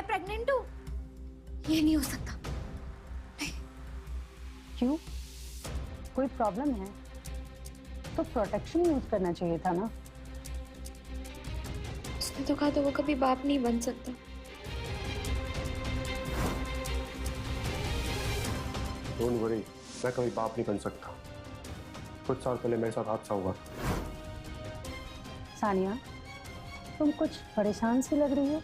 मैं प्रेग्नेंट हूँ, ये नहीं हो सकता। क्यों? कोई प्रॉब्लम है तो प्रोटेक्शन यूज करना चाहिए था ना। उसने तो कहा था वो कभी बाप नहीं बन सकता। डोंट वरी, मैं कभी बाप नहीं बन सकता। कुछ साल पहले मेरे साथ हादसा हुआ। सानिया, तुम कुछ परेशान सी लग रही हो।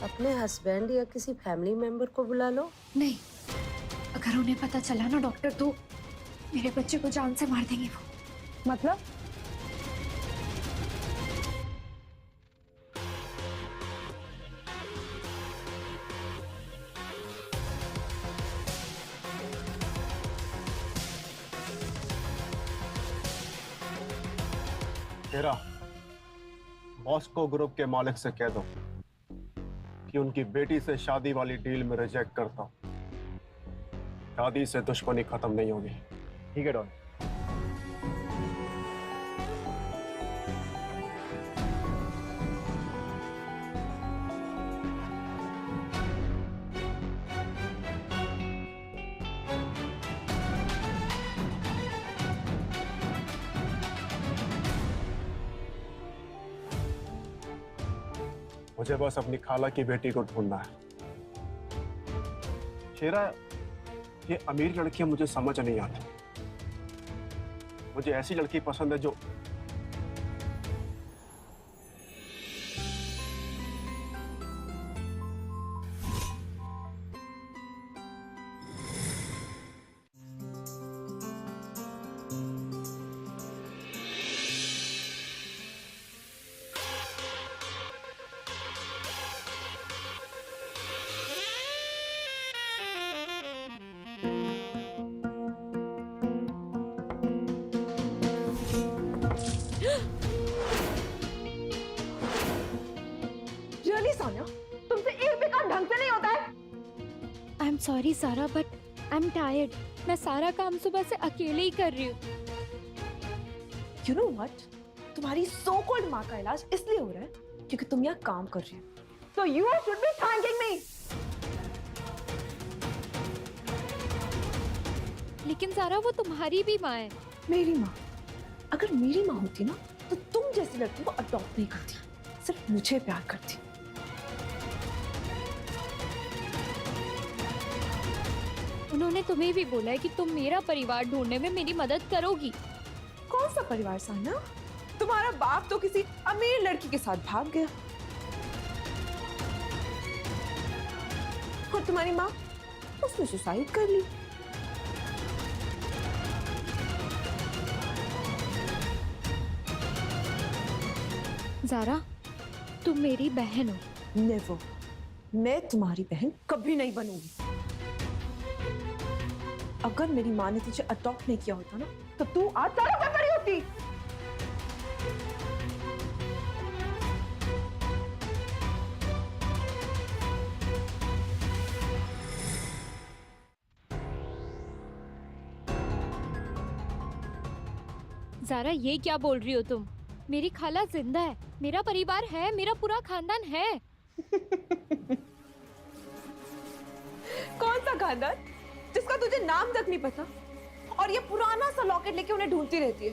अपने हस्बैंड या किसी फैमिली मेंबर को बुला लो। नहीं, अगर उन्हें पता चला ना डॉक्टर, तो मेरे बच्चे को जान से मार देंगे वो। मतलब? तेरा मॉस्को ग्रुप के मालिक से कह दो कि उनकी बेटी से शादी वाली डील में रिजेक्ट करता हूं। शादी से दुश्मनी खत्म नहीं होगी। ठीक है डॉन। मुझे बस अपनी खाला की बेटी को ढूंढना है। शेरा, ये अमीर लड़कियां मुझे समझ नहीं आती। मुझे ऐसी लड़की पसंद है जो रियली सानिया, तुमसे एक भी काम ढंग से नहीं होता है। आई एम सॉरी सारा, बट आई एम टायर्ड। मैं सारा काम सुबह से अकेले ही कर रही हूँ। यू नो व्हाट, तुम्हारी सो कॉल्ड माँ का इलाज इसलिए हो रहा है क्योंकि तुम यहाँ काम कर रही हो। तो यू शुड बी थैंकिंग मी। लेकिन सारा, वो तुम्हारी भी माँ है। मेरी माँ? अगर मेरी माँ होती ना तो तुम जैसी लड़की को अडॉप्ट नहीं करती, सिर्फ मुझे प्यार करती। उन्होंने तुम्हें भी बोला है कि तुम मेरा परिवार ढूंढने में मेरी मदद करोगी। कौन सा परिवार सानिया? तुम्हारा बाप तो किसी अमीर लड़की के साथ भाग गया और तुम्हारी माँ, उसने सुसाइड कर ली। ज़ारा, तुम मेरी बहन हो। नेवर, मैं तुम्हारी बहन कभी नहीं बनूंगी। अगर मेरी माँ ने तुझे अडॉप्ट नहीं किया होता ना तो तू आज सड़क पे पड़ी होती। ज़ारा, ये क्या बोल रही हो तुम? मेरी खाला जिंदा है, मेरा परिवार है, मेरा पूरा खानदान है। कौन सा खानदान जिसका तुझे नाम तक नहीं पता और ये पुराना सा लॉकेट लेके उन्हें ढूंढती रहती है?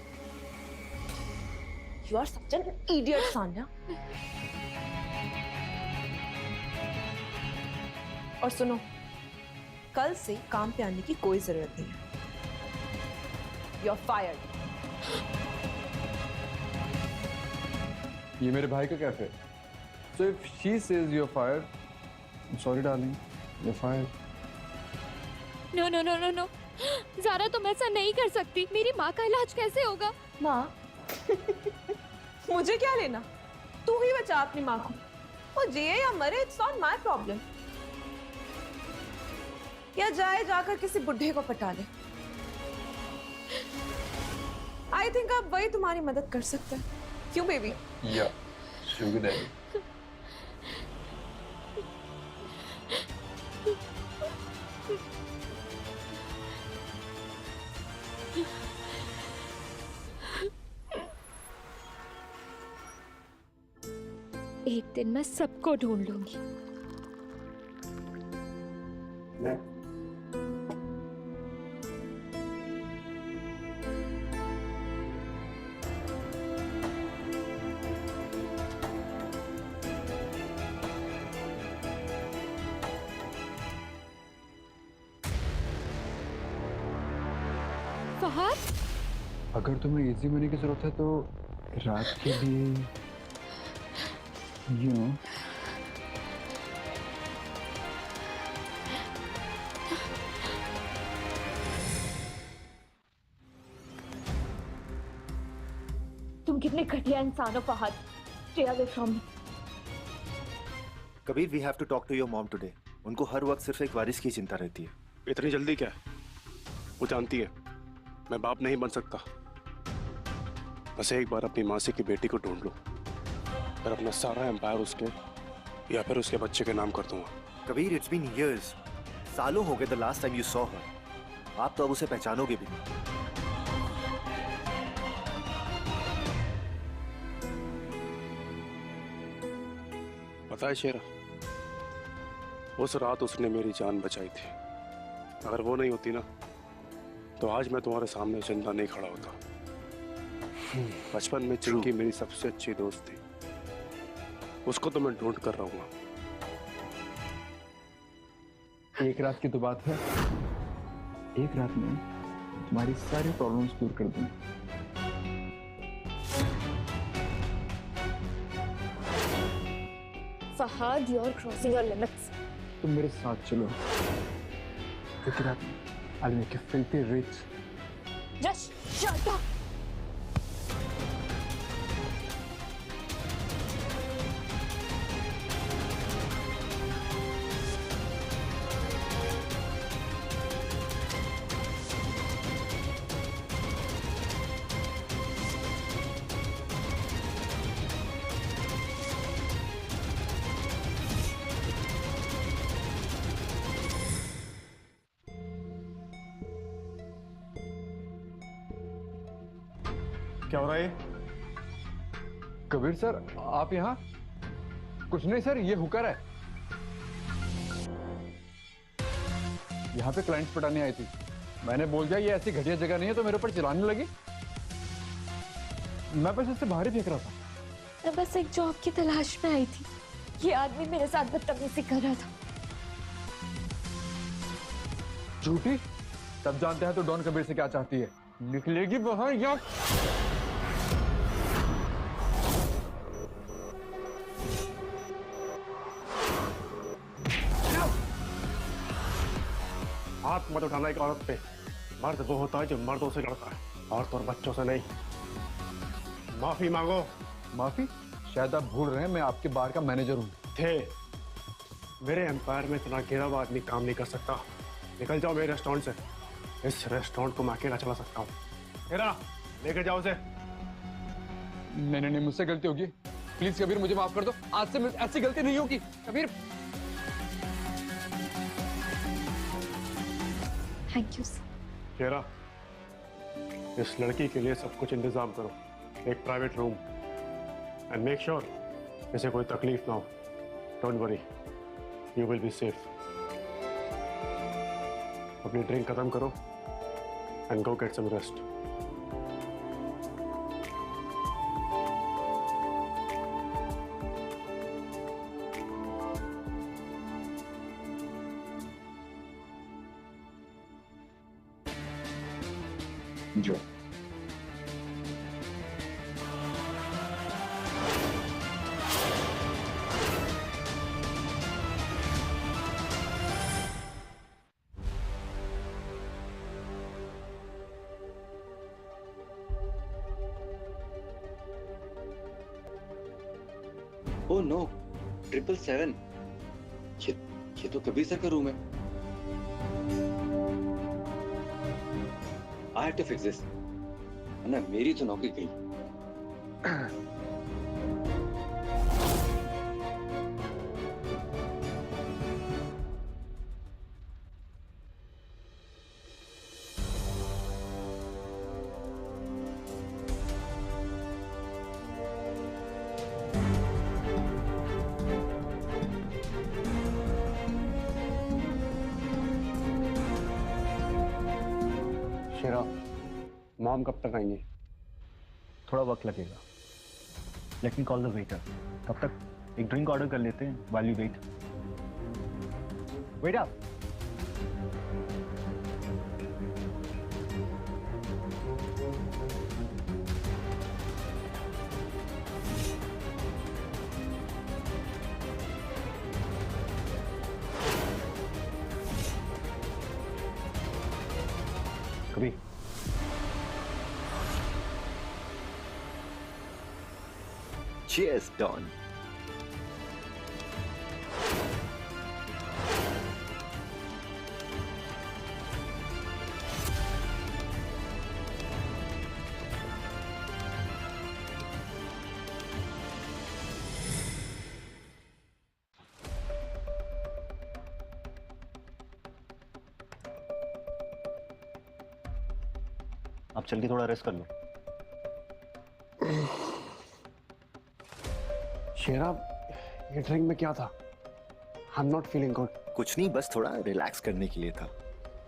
You are such an idiot Sanya. और सुनो, कल से काम पे आने की कोई जरूरत नहीं है। You are fired. ये मेरे भाई का cafe. So if she says you're fired, I'm sorry darling, you're fired. No no no no no, Zara तुम ऐसा नहीं कर सकती। मेरी माँ का इलाज कैसे होगा? माँ? मुझे क्या लेना? तू ही बचा अपनी माँ को। वो जिए या मरे, इट्स नॉट माय प्रॉब्लम। या जाए जाकर किसी बुढ़े को पटा ले। आई थिंक अब वही तुम्हारी मदद कर सकता है। क्यों बेबी? Yeah, sugar daddy. एक दिन मैं सबको ढूंढ लूंगी। फहद, अगर तुम्हें इजी मनी की जरूरत है तो रात के लिए यू नो तुम कितने घटिया इंसान हो Fahad. Stay away from me. Kabir, we have to talk to your mom today. उनको हर वक्त सिर्फ एक वारिस की चिंता रहती है। इतनी जल्दी क्या? वो जानती है मैं बाप नहीं बन सकता। बस एक बार अपनी मासी की बेटी को ढूंढ लो, फिर अपना सारा एम्पायर उसके या फिर उसके बच्चे के नाम कर दूंगा। कबीर, इट्स बीन इयर्स, सालों हो गए the last time you saw her. आप तो अब उसे पहचानोगे भी नहीं। पता है शेरा, उस रात उसने मेरी जान बचाई थी। अगर वो नहीं होती ना तो आज मैं तुम्हारे सामने जिंदा नहीं खड़ा होता। बचपन में चिंकी मेरी सबसे अच्छी दोस्त थी, उसको तो मैं ढूंढ कर रहूंगा। एक रात की तो बात है, एक रात में तुम्हारी सारी प्रॉब्लम्स दूर कर दूंगा। Fahad, you're crossing your limits. तुम मेरे साथ चलो, एक रात में I'll make you filthy rich. Just shut up. क्या हो रहा है? कबीर सर, आप यहाँ? कुछ नहीं सर, ये हुकर है। यहाँ पे क्लाइंट्स पटाने आई थी। मैंने बोल दिया ये ऐसी घटिया जगह नहीं है तो मेरे ऊपर चिल्लाने लगी। मैं बस इससे बाहर ही फेंक रहा था। मैं बस एक जॉब की तलाश में आई थी। ये आदमी मेरे साथ बदतमीजी कर रहा था। झूठी, तब जानते हैं तो डॉन कबीर से क्या चाहती है। निकलेगी बाहर या हाथ मत उठाना एक औरत पे। मर्द वो होता है जो मर्दों से लड़ता है, औरतों और बच्चों से नहीं। माफी मांगो। माफी? शायद आप भूल रहे हैं मैं आपके बार का मैनेजर हूँ। थे, मेरे एम्पायर में इतना गिरा हुआ आदमी काम नहीं कर सकता। निकल जाओ मेरे रेस्टोरेंट से। इस रेस्टोरेंट को मैं अकेला चला सकता हूँ। हेरा, लेके जाओ उसे। नहीं नहीं नहीं, मुझसे गलती होगी। प्लीज कबीर, मुझे माफ कर दो। आज से ऐसी गलती नहीं होगी। Kabir, thank you sir. Hera, इस लड़की के लिए सब कुछ इंतजाम करो। एक private room, and make sure इसे कोई तकलीफ ना हो। Don't worry, you will be safe. अपनी ड्रिंक खत्म करो and go get some rest. जो ओह नो, 777। ये तो कबीर सर का रूम है। I have to fix this, वरना मेरी तो नौकरी गई। मॉम कब तक आएंगी? थोड़ा वक्त लगेगा। Let me call the waiter. तब तक एक ड्रिंक ऑर्डर कर लेते हैं while you wait. Wait up. कभी Cheers, Don. आप चल के थोड़ा रेस्ट कर लो। शेरा, ये ड्रिंक में क्या था? I am not feeling good. कुछ नहीं, बस थोड़ा रिलैक्स करने के लिए था।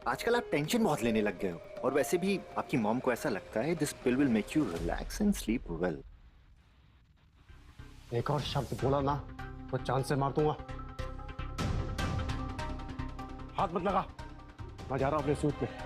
आजकल आप टेंशन बहुत लेने लग गए हो, और वैसे भी आपकी मॉम को ऐसा लगता है this pill will make you relax and sleep well. एक और शब्द बोला ना तो जान से मार दूंगा। हाथ मत लगा, मैं जा रहा हूं अपने सूट में।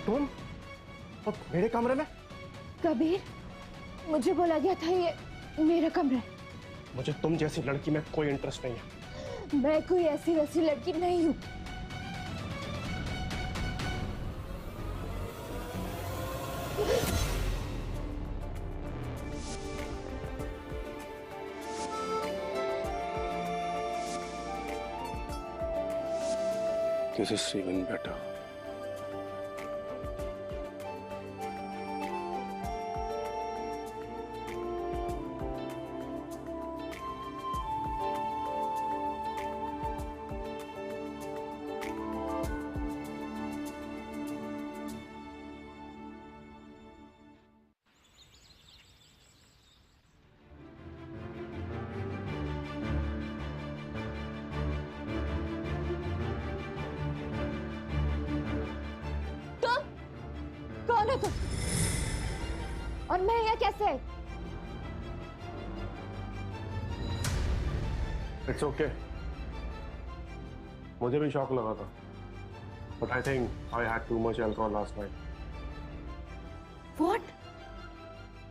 तुम और मेरे कमरे में? कबीर, मुझे बोला गया था ये मेरा कमरा है। मुझे तुम जैसी लड़की में कोई इंटरेस्ट नहीं है। मैं कोई ऐसी वैसी लड़की नहीं हूँ। This is even better. कौन है तुम? और मैं यहाँ कैसे? It's okay. मुझे भी शॉक लगा था, but I think I had too much alcohol last night. What?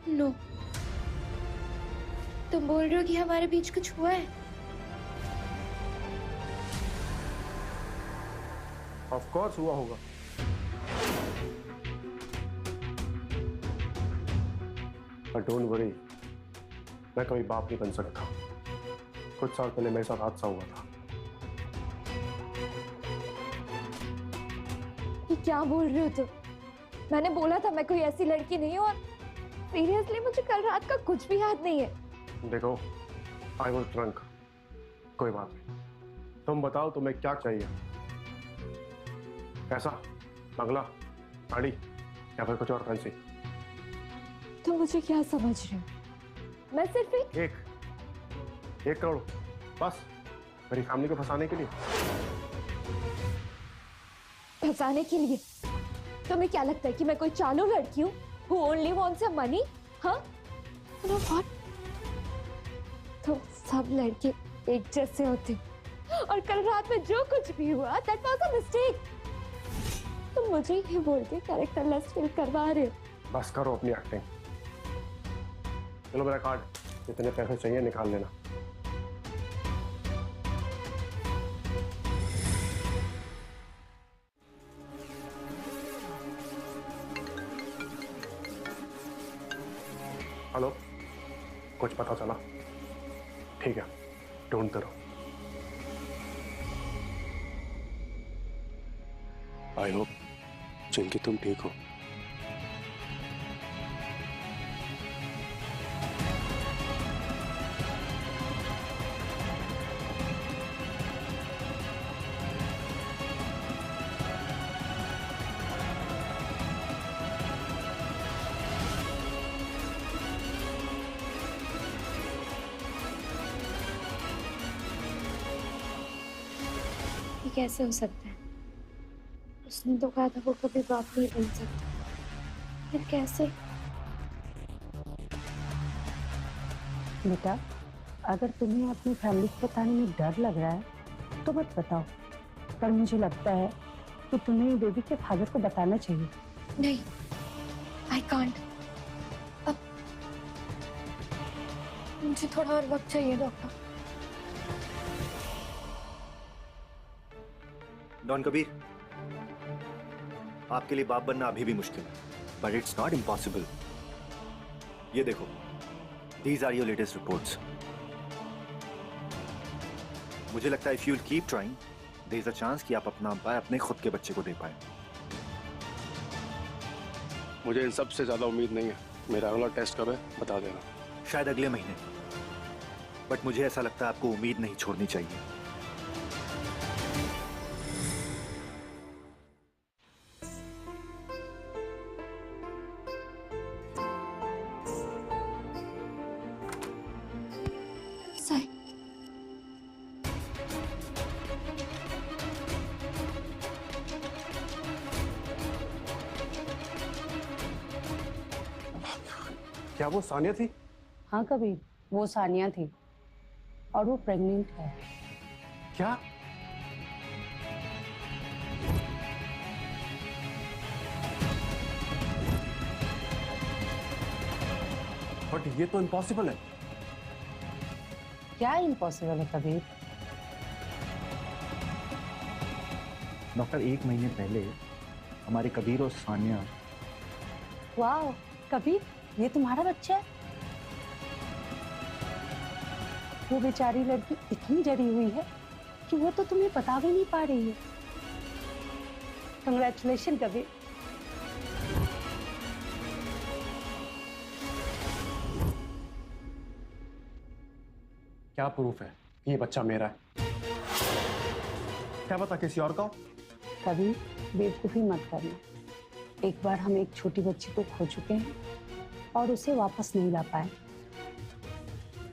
No. तुम बोल रहे हो कि हमारे बीच कुछ हुआ है? Of course हुआ होगा। But don't worry, मैं कभी बाप नहीं बन सकता। कुछ साल पहले मेरे साथ हादसा हुआ था। ये क्या बोल रहे हो तुम? मैंने बोला था मैं कोई ऐसी लड़की नहीं हूँ, और सीरियसली मुझे कल रात का कुछ भी याद नहीं है। देखो, I was drunk। कोई बात नहीं। तुम बताओ तुम्हें क्या चाहिए? पैसा, बंगला, गाड़ी या फिर कुछ और फैंसी? तुम मुझे क्या समझ रहे हो? मैं सिर्फ एक करोड़ बस मेरी फैमिली को फंसाने के लिए? फंसाने के लिए? तुम्हें क्या लगता है कि मैं कोई चालू लड़की हूँ who only wants some money? हाँ? You know what? तुम सब लड़के एक जैसे होते हो, और कल रात में जो कुछ भी हुआ that was a mistake। तुम मुझे ही बोल के कैरेक्टर लेस फील करवा रहे हो। बस करो अपनी एक्टिंग। चलो मेरा कार्ड, जितने पैसे चाहिए निकाल लेना। हेलो, कुछ पता चला? ठीक है, ढूंढते रहो। आई होप चिंकी तुम ठीक हो। ये कैसे हो सकता है? उसने तो कहा था वो कभी बाप नहीं बन सकता, फिर कैसे? बेटा, अगर तुम्हें अपनी फैमिली को बताने में डर लग रहा है तो मत बताओ, पर मुझे लगता है कि तुम्हें बेबी के फादर को बताना चाहिए। नहीं, आई कांट। अब मुझे थोड़ा और वक्त चाहिए डॉक्टर। डॉन कबीर, आपके लिए बाप बनना अभी भी मुश्किल है, बट इट्स नॉट इम्पॉसिबल। ये देखो, these are your latest reports. मुझे लगता है if you keep trying, there is a chance कि आप अपना अंपायर अपने खुद के बच्चे को दे पाए। मुझे इन सब से ज्यादा उम्मीद नहीं है। मेरा अगला टेस्ट कब है बता देना। शायद अगले महीने, बट मुझे ऐसा लगता है आपको उम्मीद नहीं छोड़नी चाहिए। साई, क्या वो सानिया थी? हाँ कबीर, वो सानिया थी और वो प्रेग्नेंट है। क्या? बट ये तो इम्पॉसिबल है। क्या इम्पॉसिबल है कबीर? डॉक्टर, 1 महीने पहले हमारे कबीर और सानिया। वाह कबीर, ये तुम्हारा बच्चा है? वो बेचारी लड़की इतनी डरी हुई है कि वो तो तुम्हें बता भी नहीं पा रही है। कंग्रेचुलेशन कबीर। क्या प्रूफ है कि ये बच्चा मेरा है? क्या पता किसी और का हो? कबीर, बेवकूफी मत करना। एक बार हम एक छोटी बच्ची को खो चुके हैं और उसे वापस नहीं ला पाए।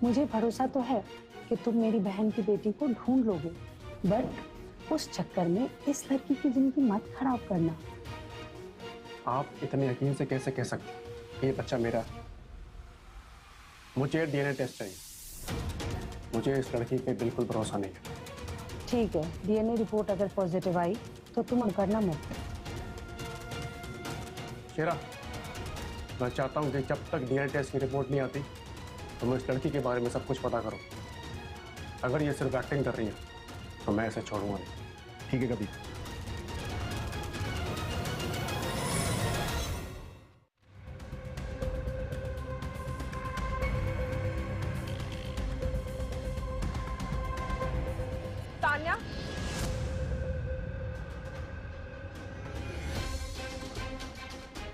मुझे भरोसा तो है कि तुम मेरी बहन की बेटी को ढूंढ लोगे, बट उस चक्कर में इस लड़की की जिंदगी मत खराब करना। आप इतने यकीन से कैसे कह सकते कि ये बच्चा मेरा है? मुझे डीएनए टेस्ट चाहिए। मुझे इस लड़की पे बिल्कुल भरोसा नहीं है। ठीक है, डीएनए रिपोर्ट अगर पॉजिटिव आई तो तुम करना मत। शेरा, मैं चाहता हूँ कि जब तक डीएनए टेस्ट की रिपोर्ट नहीं आती तो मैं इस लड़की के बारे में सब कुछ पता करूँ। अगर ये सिर्फ एक्टिंग कर रही है तो मैं इसे छोड़ूंगा नहीं। ठीक है Kabir. Tanya,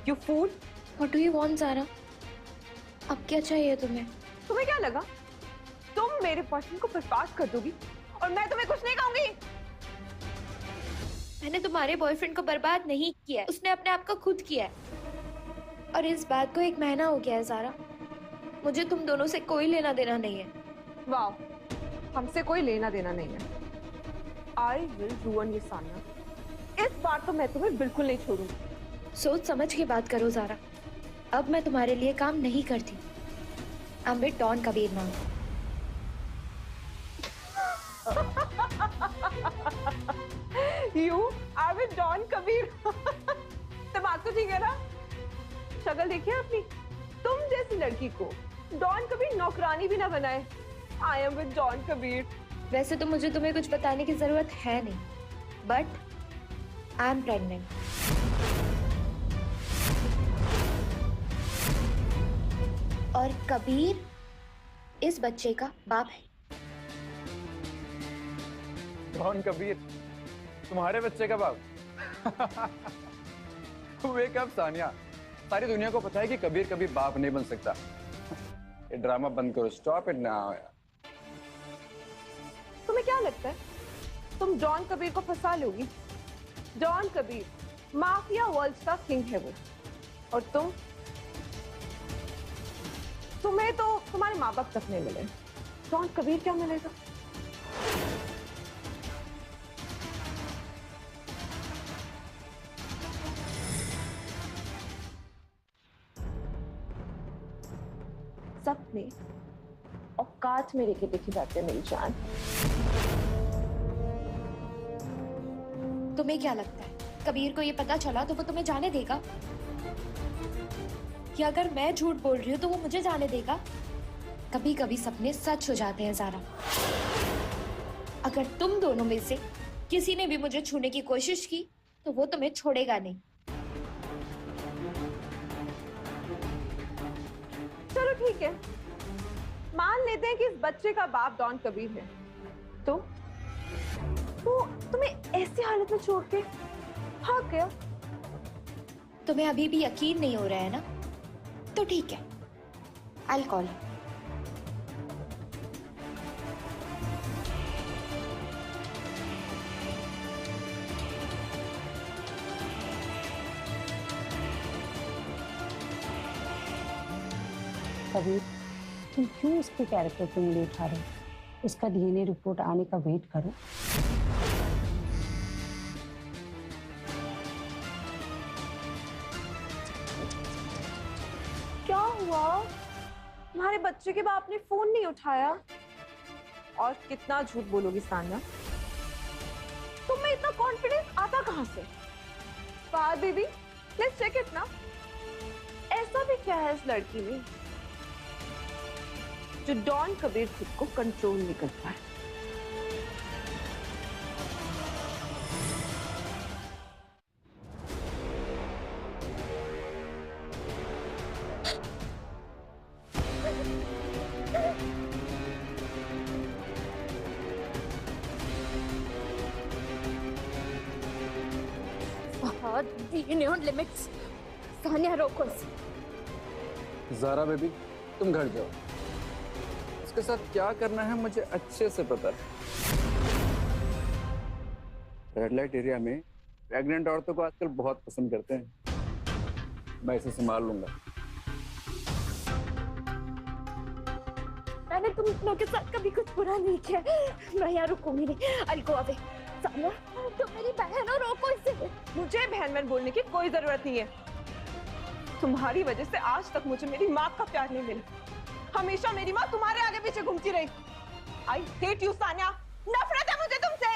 You fool! What do you want Zara? अब क्या चाहिए तुम्हें? तुम्हें क्या लगा तुम मेरे बॉयफ्रेंड को बर्बाद कर दोगी और मैं तुम्हें कुछ नहीं कहूंगी? मैंने तुम्हारे बॉयफ्रेंड को बर्बाद नहीं किया है, उसने अपने आप को खुद किया है। और इस बात को 1 महीना हो गया है ज़ारा। मुझे तुम दोनों से कोई लेना देना नहीं है। वाह, हमसे कोई लेना देना नहीं है। आई विल ruin ये सानिया। इस बार तो मैं तुम्हें बिल्कुल नहीं छोड़ूंगी। सोच समझ के बात करो ज़ारा। अब मैं तुम्हारे लिए काम नहीं करती। I am with Don Kabir now. You are with Don Kabir. दिमाग तो ठीक है ना? शक्ल देखिए अपनी। तुम जैसी लड़की को डॉन कबीर नौकरानी भी ना बनाए। I am with Don Kabir. वैसे तो मुझे तुम्हें कुछ बताने की जरूरत है नहीं, बट आई एम प्रेग्नेंट। और कबीर इस बच्चे का बाप है। डॉन कबीर, तुम्हारे बच्चे का बाप। वेक अप सानिया, सारी दुनिया को पता है कि कबीर कभी बाप नहीं बन सकता। ये ड्रामा बंद करो, स्टॉप इट नाउ यार। तुम्हें क्या लगता है तुम डॉन कबीर को फंसा लोगी? डॉन कबीर माफिया वर्ल्ड का किंग है वो, और तुम्हें तो तुम्हारे माँ बाप तक नहीं मिले, डॉन कबीर क्या मिलेगा? सपने औकात में लेके देखी जाते हैं मेरी जान। तुम्हें क्या लगता है कबीर को ये पता चला तो वो तुम्हें जाने देगा? कि अगर मैं झूठ बोल रही हूँ तो वो मुझे जाने देगा? कभी कभी सपने सच हो जाते हैं ज़ारा। अगर तुम दोनों में से किसी ने भी मुझे छूने की कोशिश की तो वो तुम्हें छोड़ेगा नहीं। चलो ठीक है, मान लेते हैं कि इस बच्चे का बाप डॉन कबीर है, तो वो तुम्हें ऐसी हालत में छोड़ के भाग गया। तुम्हें अभी भी यकीन नहीं हो रहा है ना? तो ठीक है, आई विल कॉल। कबीर, तुम क्यों उसके कैरेक्टर को नहीं उठा रहे? उसका डीएनए रिपोर्ट आने का वेट करो। क्या हुआ? तुम्हारे बच्चे के बाप ने फोन नहीं उठाया? और कितना झूठ बोलोगी सान्या? तुम में इतना कॉन्फिडेंस आता कहां से? Fahad baby, let's check it ना। ऐसा भी क्या है इस लड़की में जो डॉन कबीर खुद को कंट्रोल नहीं कर पाए? DNA on limits. सानिया रोको इसे। ज़ारा बेबी, तुम घर जाओ। इसके साथ क्या करना है मुझे अच्छे से पता है। रेड लाइट एरिया में प्रेग्नेंट औरतों को आजकल बहुत पसंद करते हैं। मैं इसे संभाल लूंगा। मैंने तुम लोगों के साथ कभी कुछ बुरा नहीं किया। मैं यहाँ रुकूंगी नहीं। I'll go away। सानिया, तुम मेरी बहन हो, रोको इसे। मुझे बहन बहन बोलने की कोई जरूरत नहीं है। तुम्हारी वजह से आज तक मुझे मेरी माँ का प्यार नहीं मिला। हमेशा मेरी माँ तुम्हारे आगे पीछे घूमती रही। I hate you, Sania. नफरत है मुझे तुमसे।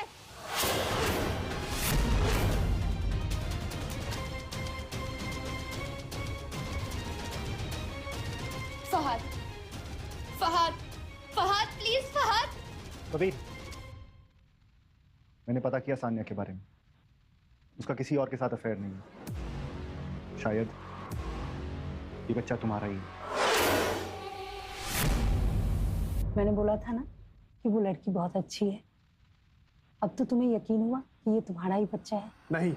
फहद, फहद, फहद, प्लीज फहद। कबीर, मैंने पता किया सान्या के बारे में। उसका किसी और के साथ अफेयर नहीं है। शायद ये बच्चा तुम्हारा ही है। मैंने बोला था ना कि वो लड़की बहुत अच्छी है। अब तो तुम्हें यकीन हुआ कि ये तुम्हारा ही बच्चा है? नहीं,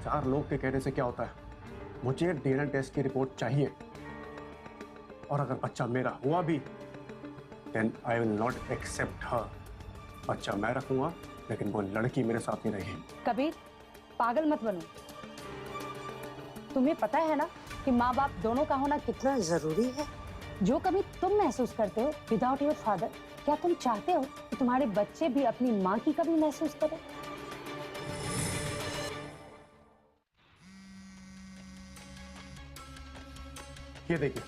4 लोग के कहने से क्या होता है। मुझे डीएनए टेस्ट की रिपोर्ट चाहिए, और अगर बच्चा मेरा हुआ भी, then I will not accept her। बच्चा मैं रखूंगा, लेकिन वो लड़की मेरे साथ नहीं रहेगी। कबीर, पागल मत बनो। तुम्हें पता है ना कि माँ बाप दोनों का होना कितना जरूरी है। जो कभी तुम महसूस करते हो विदाउट योर फादर, क्या तुम चाहते हो कि तुम्हारे बच्चे भी अपनी माँ की कभी महसूस करें? ये देखिए,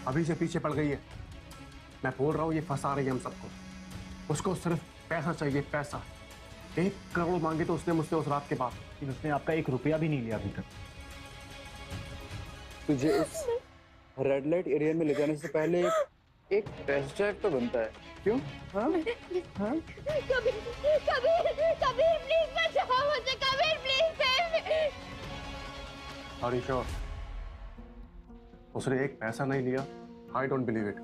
अभी से पीछे पड़ गई है। मैं बोल रहा हूँ, ये फंसा रही है हम सबको। उसको सिर्फ पैसा चाहिए, पैसा। 1 करोड़ मांगे तो उसने मुझसे उस रात के बाद। लेकिन उसने आपका 1 रुपया भी नहीं लिया अभी तक। तुझे उस रेड लाइट एरिया में ले जाने से पहले एक टेस्ट ड्राइव तो बनता है, क्यों? हाँ? हाँ? कबीर, कबीर, कबीर, प्लीज बचाओ मुझे। Kabir, please. Are you sure? उसने 1 पैसा नहीं लिया। I don't believe it।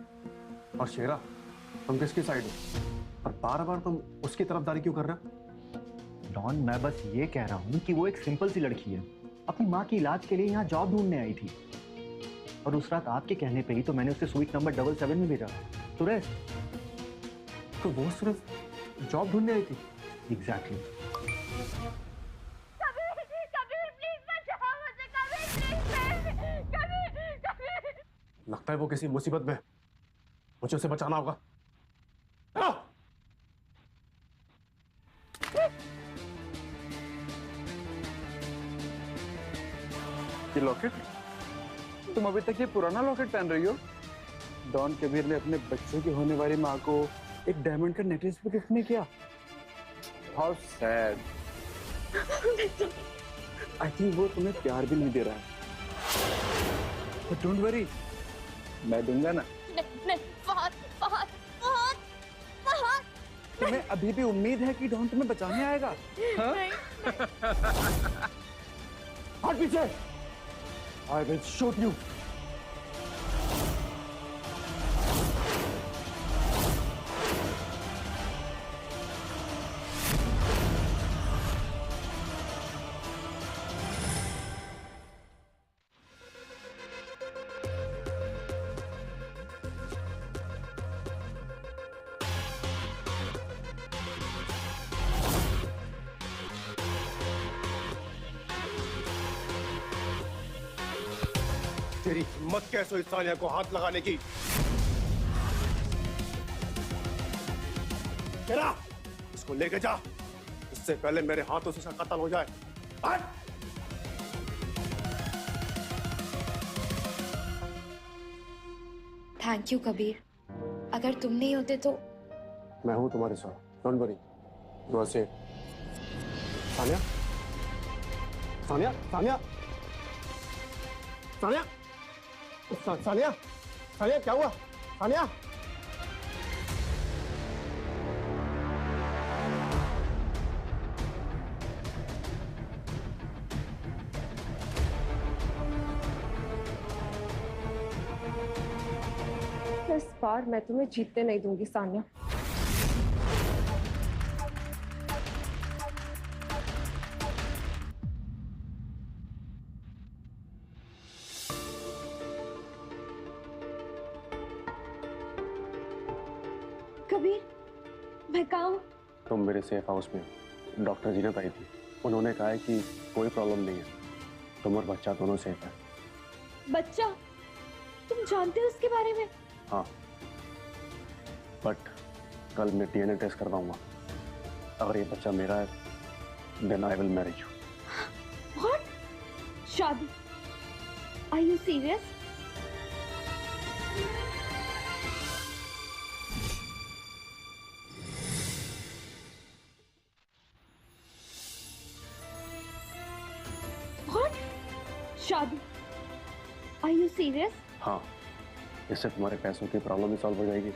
और शेरा, तुम किसकी साइड हो और बार बार तुम उसकी तरफदारी क्यों कर रहे हो? डॉन, मैं बस ये कह रहा हूँ कि वो एक सिंपल सी लड़की है, अपनी माँ के इलाज के लिए यहाँ जॉब ढूंढने आई थी, और उस रात आपके कहने पे ही तो मैंने उसे स्वीट नंबर 77 में भेजा। तो रेस्ट। तो वो सिर्फ जॉब ढूंढने आई थी? एग्जैक्टली। लगता है वो किसी मुसीबत में, मुझे उसे बचाना होगा। आओ! ये लॉकेट? तुम अभी तक ये पुराना लॉकेट पहन रही हो? डॉन कबीर ने अपने बच्चों की होने वाली माँ को एक डायमंड का नेकलेस भी गिफ्ट नहीं किया। How sad. आई थिंक वो तुम्हें प्यार भी नहीं दे रहा है। बट डोंट वरी, मैं दूंगा ना। नहीं, बहुत बहुत बहुत बहुत। तुम्हें अभी भी उम्मीद है कि डॉन तुम्हें बचाने आएगा? हाँ? हट पीछे! I will shoot you. तेरी हिम्मत कैसे हुई सानिया को हाथ लगाने की? तेरा इसको लेके जा, इससे पहले मेरे हाथों से इसका कत्ल हो जाए। हट! थैंक यू कबीर, अगर तुम नहीं होते तो। मैं हूं तुम्हारे साथ, don't worry. You are safe. Sania, Sania, Sania, Sania, Sania, Sania, क्या हुआ? सानिया, इस बार मैं तुम्हें जीतने नहीं दूंगी सानिया। कबीर, मैं कहाँ हूँ? तुम मेरे सेफ हाउस में हो। डॉक्टर जी ने बताई थी, उन्होंने कहा है कि कोई प्रॉब्लम नहीं है, तुम और बच्चा दोनों सेफ है। बच्चा? तुम जानते हो उसके बारे में? हाँ, बट कल मैं डीएनए टेस्ट करवाऊंगा। अगर ये बच्चा मेरा है, then I will marry you. What? शादी? Are you serious? व्हाट? शादी? Are you serious? हाँ, इससे तुम्हारे पैसों की प्रॉब्लम भी सॉल्व हो जाएगी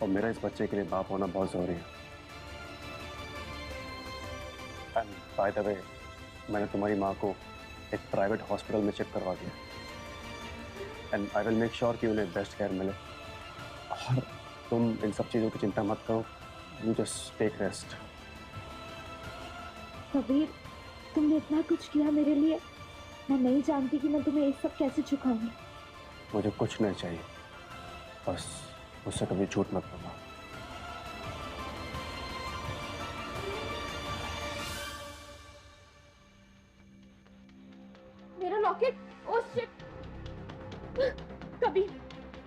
और मेरा इस बच्चे के लिए बाप होना बहुत जरूरी है। एंड बाय द वे, मैंने तुम्हारी माँ को एक प्राइवेट हॉस्पिटल में चेक करवा दिया and I will make sure कि उन्हें बेस्ट केयर मिले। और तुम इन सब चीज़ों की चिंता मत करो, you just take rest. Kabir, तुमने इतना कुछ किया मेरे लिए, मैं नहीं जानती कि मैं तुम्हें ये सब कैसे चुकाऊंगी। मुझे कुछ नहीं चाहिए, बस मुझसे कभी झूठ मत बोलना। मेरा लॉकेट! Oh shit! कबीर,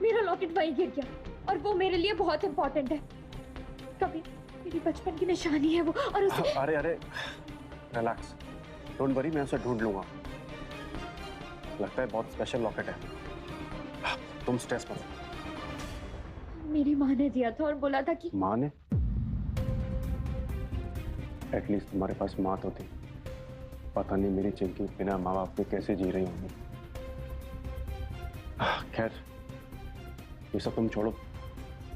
मेरा लॉकेट वहीं गिर गया और वो मेरे लिए बहुत इंपॉर्टेंट है। कबीर, मेरी बचपन की निशानी है वो, और उसे। अरे अरे, रिलैक्स, डोंट वरी, मैं उसे ढूंढ लूंगा। लगता है बहुत स्पेशल लॉकेट है, तुम स्ट्रेस मत। मेरी माँ ने दिया था और बोला था कि। माँ ने? एटलीस्ट तुम्हारे पास माँ तो थी। पता नहीं मेरी चिंकी बिना माँ बाप के कैसे जी रही होंगी। खैर, ये सब तुम छोड़ो,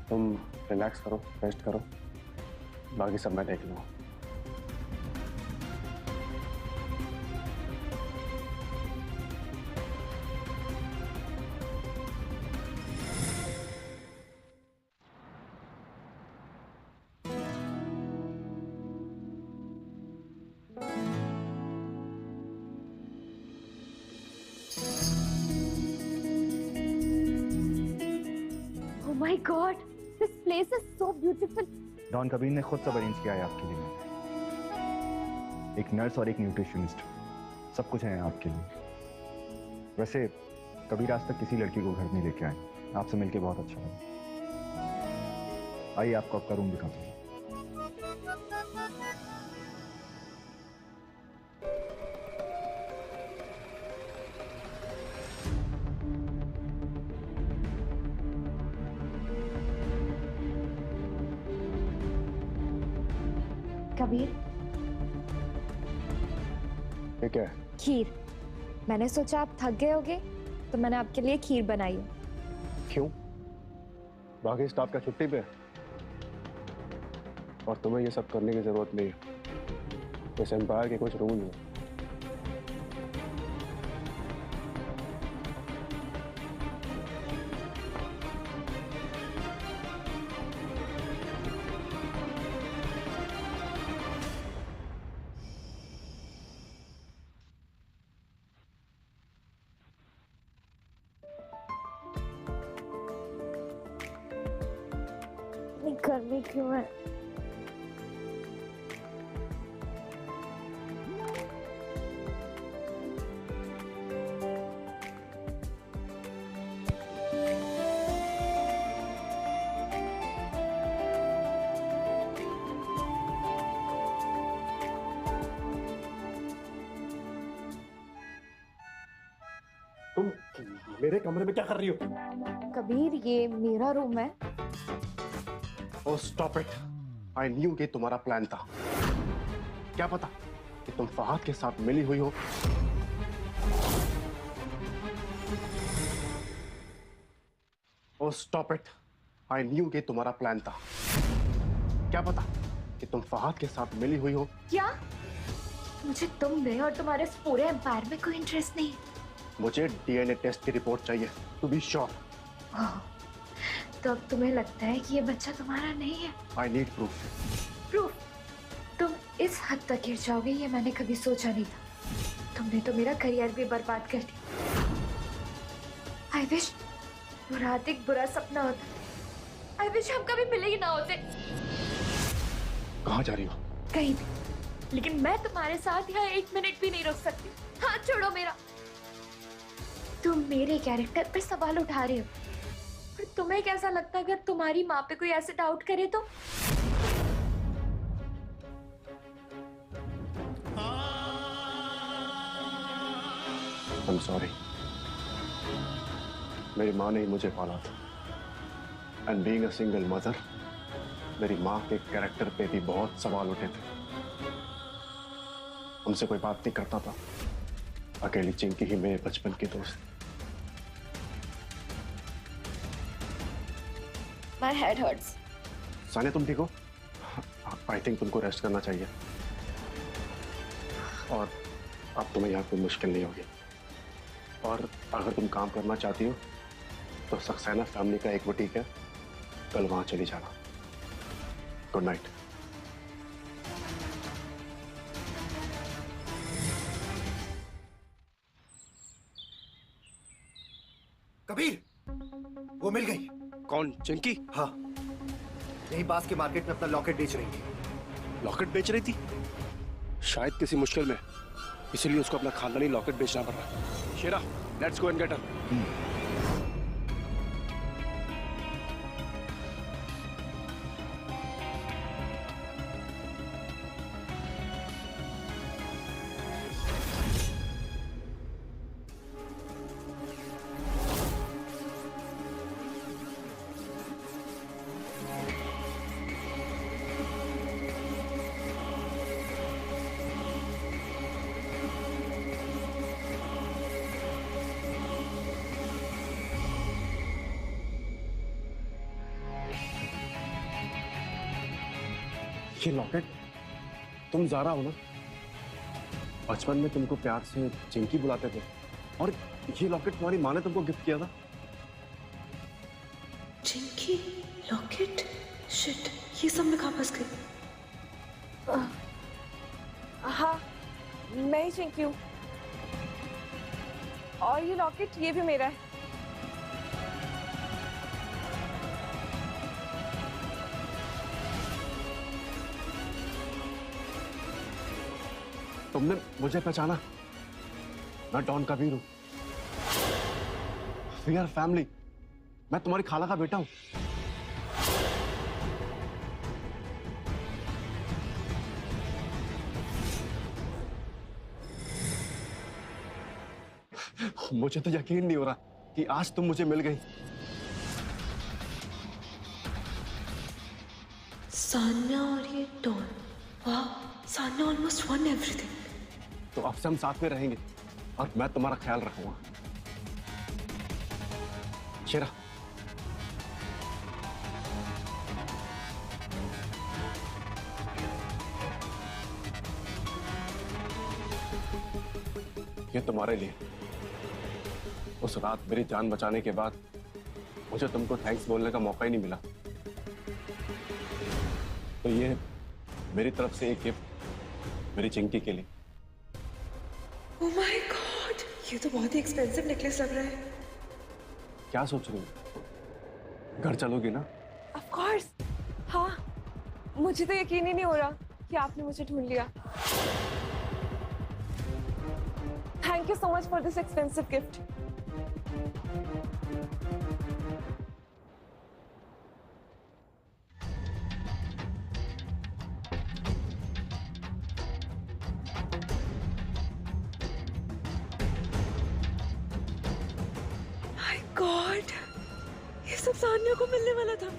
तुम रिलैक्स करो, रेस्ट करो, बाकी सब मैं देख लूँगा। My god, this place is so beautiful. Don Kabir ने खुद सब अरेंज किया है आपके लिए। एक नर्स और एक न्यूट्रिशनिस्ट, सब कुछ है आपके लिए। वैसे कबीर आज तक किसी लड़की को घर नहीं लेके आए। आपसे मिलके बहुत अच्छा लगा। आइए आपको आपका रूम दिखाता हूँ। कबीर, ये क्या है? खीर। मैंने सोचा आप थक गए होगे तो मैंने आपके लिए खीर बनाई है। क्यों? बाकी स्टाफ का छुट्टी पे है और तुम्हें ये सब करने की जरूरत नहीं है। इस एम्पायर के कुछ रूल हैं। इतनी गर्मी क्यों है? तुम मेरे कमरे में क्या कर रही हो? कबीर, ये मेरा रूम है। Oh, stop it! I knew कि तुम्हारा प्लान था। क्या पता कि तुम फहद के साथ मिली हुई हो। Oh, stop it! I knew कि तुम्हारा प्लान था। क्या पता कि तुम फहद के साथ मिली हुई हो। क्या? मुझे तुम में और तुम्हारे इस पूरे एम्पायर में कोई इंटरेस्ट नहीं है। मुझे डीएनए टेस्ट की रिपोर्ट चाहिए टू बी श्योर। तो अब तुम्हें लगता है कि ये बच्चा तुम्हारा नहीं है? I need proof. प्रूफ? तुम इस हद तक गिर जाओगे ये मैंने कभी सोचा नहीं था। तुमने तो मेरा करियर भी बर्बाद कर दिया। आई विश वो रात एक बुरा सपना होता। आई विश हम कभी मिले ही ना होते। कहाँ जा रही हो? कहीं भी, लेकिन मैं तुम्हारे साथ यहाँ 1 मिनट भी नहीं रुक सकती। हाथ छोड़ो मेरा। तुम मेरे कैरेक्टर पे सवाल उठा रहे हो, पर तुम्हें कैसा लगता है अगर तुम्हारी माँ पे कोई ऐसे डाउट करे तो? I'm sorry. मेरी माँ ने ही मुझे पाला था। And being a single mother, मेरी माँ के कैरेक्टर पे भी बहुत सवाल उठे थे। उनसे कोई बात नहीं करता था। अकेली चिंकी ही मेरे बचपन की दोस्त। My head hurts. सानिया, तुम ठीक हो? आई थिंक तुमको रेस्ट करना चाहिए। और अब तुम्हें यहाँ कोई मुश्किल नहीं होगी। और अगर तुम काम करना चाहती हो तो सक्सेना फैमिली का एक बुटीक है, कल वहां चली जाना। Good night. कबीर, वो मिल गई। कौन? चिंकी? हाँ, यही पास के मार्केट में अपना लॉकेट बेच रही थी। लॉकेट बेच रही थी? शायद किसी मुश्किल में, इसीलिए उसको अपना खानदानी लॉकेट बेचना पड़ रहा है। Shera, let's go and get her. ये लॉकेट, तुम ज़ारा हो ना? बचपन में तुमको प्यार से चिंकी बुलाते थे और ये लॉकेट तुम्हारी माँ ने तुमको गिफ्ट किया था। चिंकी, लॉकेट, शिट, ये सब मैं कहाँ फंस गई? हाँ, मैं ही चिंकी हूँ। और ये लॉकेट, ये भी मेरा है। तुमने मुझे पहचाना? मैं डॉन कबीर हूं। We are family। मैं तुम्हारी खाला का बेटा हूं। मुझे तो यकीन नहीं हो रहा कि आज तुम मुझे मिल गई। सान्या और ये डॉन, वाह, सान्या ऑलमोस्ट वन एवरीथिंग। तो अब से हम साथ में रहेंगे और मैं तुम्हारा ख्याल रखूंगा। शेरा, ये तुम्हारे लिए। उस रात मेरी जान बचाने के बाद मुझे तुमको थैंक्स बोलने का मौका ही नहीं मिला, तो ये मेरी तरफ से एक गिफ्ट मेरी चिंकी के लिए। ओह माय गॉड, ये तो बहुत ही एक्सपेंसिव नेकलेस लग रहा है। क्या सोच रही हो? घर चलोगी ना? ऑफ कोर्स, हाँ। मुझे तो यकीन ही नहीं हो रहा कि आपने मुझे ढूंढ लिया। Thank you so much for this expensive gift. My God, ये सब सान्या को मिलने वाला था।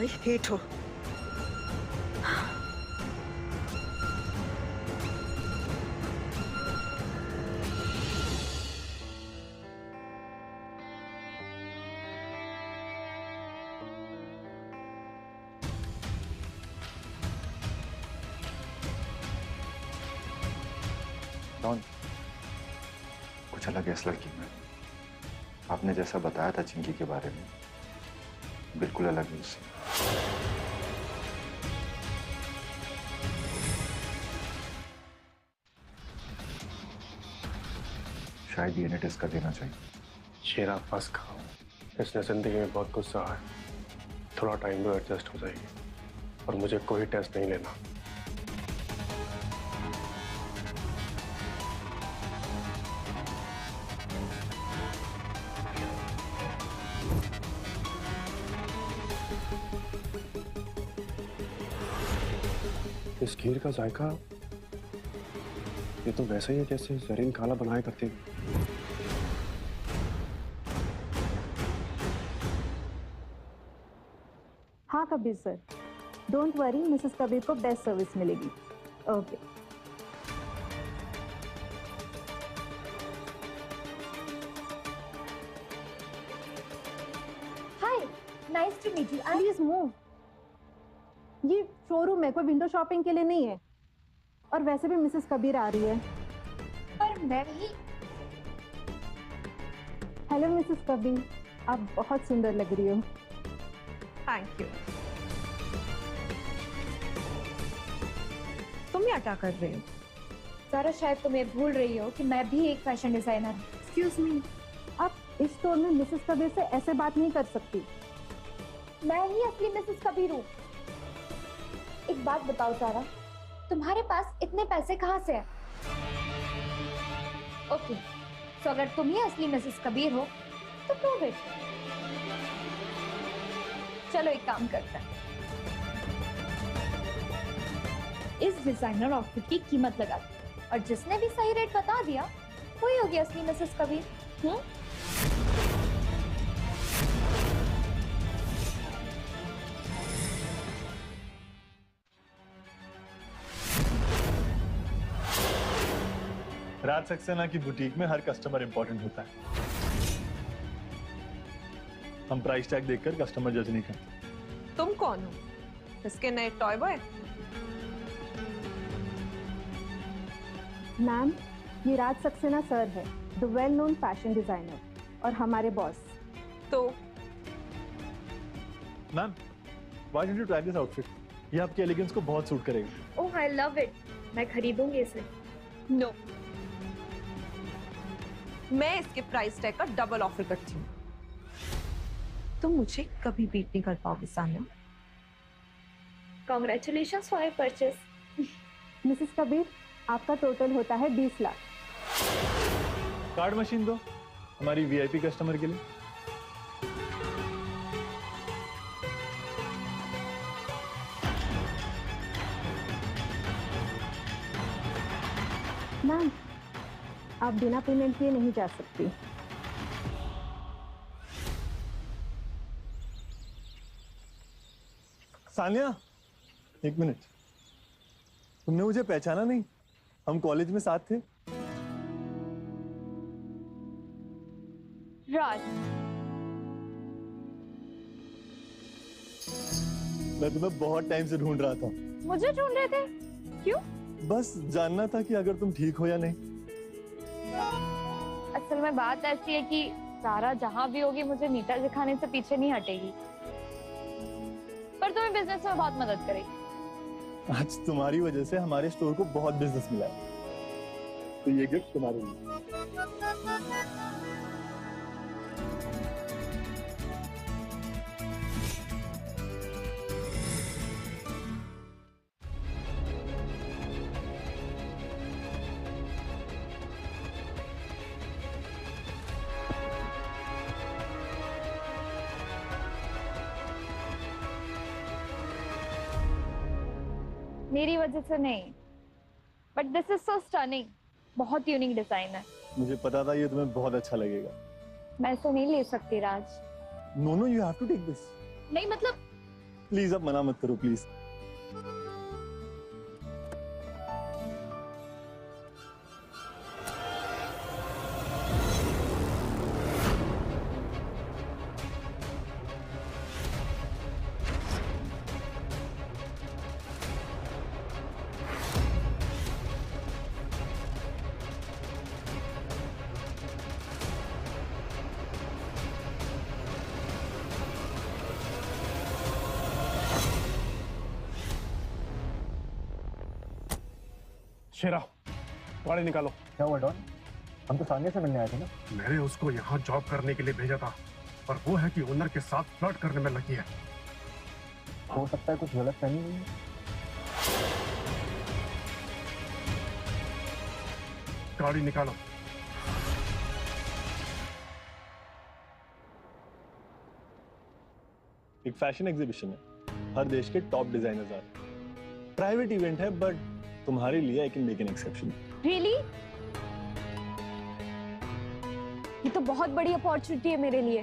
I hate her। डॉन, कुछ अलग है इस लड़की में। आपने जैसा बताया था चिंकी के बारे में, बिल्कुल अलग है उससे। शायद डीएनए टेस्ट कर देना चाहिए। शेरा, बस खाओ। इसने जिंदगी में बहुत कुछ सहा है। थोड़ा टाइम में एडजस्ट हो जाएगी और मुझे कोई टेस्ट नहीं लेना। इस खीर का जायका ये तो वैसा ही है जैसे जरीन खाला बनाया करती है। हाँ Kabir sir, don't worry, Mrs Kabir को बेस्ट सर्विस मिलेगी। Okay. Hi, nice to meet you. Please move. ये शोरूम है, कोई विंडो शॉपिंग के लिए नहीं है। और वैसे भी मिसेस कबीर आ रही है। पर मैं ही। हेलो मिसेस कबीर, आप बहुत सुंदर लग रही हो। Thank you. तुम यहाँ क्या कर रही हो? सारा, शायद तुम्हें भूल रही हो कि मैं भी एक फैशन डिजाइनर हूँ। एक्सक्यूज मी, आप इस स्टोर में मिसेस कबीर से ऐसे बात नहीं कर सकती। मैं ही असली मिसेस कबीर हूँ। एक बात बताओ तारा, तुम्हारे पास इतने पैसे कहाँ से हैं? ओके, तो अगर तुम ही असली मिसेस कबीर हो तो प्रूव इट। चलो एक काम करते हैं, इस डिजाइनर आउटफिट की कीमत लगा दी और जिसने भी सही रेट बता दिया वही होगी असली मिसेस कबीर। राज सक्सेना की बुटीक में हर कस्टमर इंपॉर्टेंट होता है। हम प्राइस टैग देखकर कस्टमर जज नहीं करते। तुम कौन हो? इसके नए टॉय बॉय? मैम, ये राज सक्सेना सर है, the well known fashion designer और हमारे बॉस। तो ma'am, why don't you try this outfit? ये आपके एलिगेंस को बहुत सूट करेगा। Oh, I love it. मैं खरीदूंगी इसे। नो, मैं इसके प्राइस टैग का डबल ऑफर करती हूँ। तुम मुझे कभी बीट नहीं कर पाओगे Sanya. Congratulations for your purchase. Mrs Kabir, आपका टोटल होता है 20 लाख। कार्ड मशीन दो हमारी वीआईपी कस्टमर के लिए। मैम, आप बिना पेमेंट किए नहीं जा सकती। सानिया, एक मिनट, तुमने मुझे पहचाना नहीं? हम कॉलेज में साथ थे। राज, मैं तुम्हें बहुत टाइम से ढूंढ रहा था। मुझे ढूंढ रहे थे? क्यों? बस जानना था कि अगर तुम ठीक हो या नहीं। असल में बात ऐसी है कि सारा जहां भी होगी मुझे मीटर दिखाने से पीछे नहीं हटेगी, पर तुम्हें बिजनेस में बहुत मदद करेगी। आज तुम्हारी वजह से हमारे स्टोर को बहुत बिजनेस मिला है, तो ये गिफ्ट तुम्हारे लिए। मेरी वजह से नहीं, but this is so stunning. बहुत यूनिक डिजाइन है। मुझे पता था ये तुम्हें बहुत अच्छा लगेगा। मैं इसे नहीं ले सकती Raj. No no, you have to take this. नहीं मतलब प्लीज अब मना मत करो प्लीज। शेरा, गाड़ी निकालो। क्या हुआ डॉन? हम तो सानिया से मिलने आए थे ना। मैंने उसको यहाँ जॉब करने के लिए भेजा था, पर वो है कि ओनर के साथ फ्लर्ट करने में लगी है। हो सकता है कुछ गलत फहमी हुई है। गाड़ी निकालो। एक फैशन एग्जीबिशन है, हर देश के टॉप डिजाइनर्स आते हैं। प्राइवेट इवेंट है, बट तुम्हारे लिए I can make an exception. Really? ये तो बहुत बड़ी अपॉर्चुनिटी है मेरे लिए।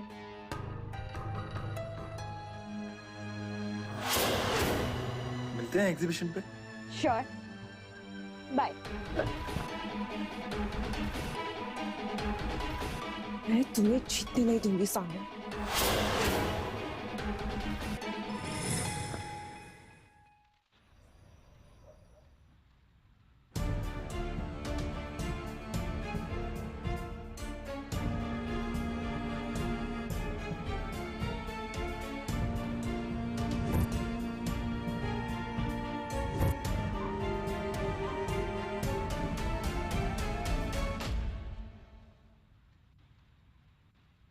मिलते हैं एग्जीबिशन पे। Sure, bye. मैं तुम्हें जीतने नहीं दूंगी सामने।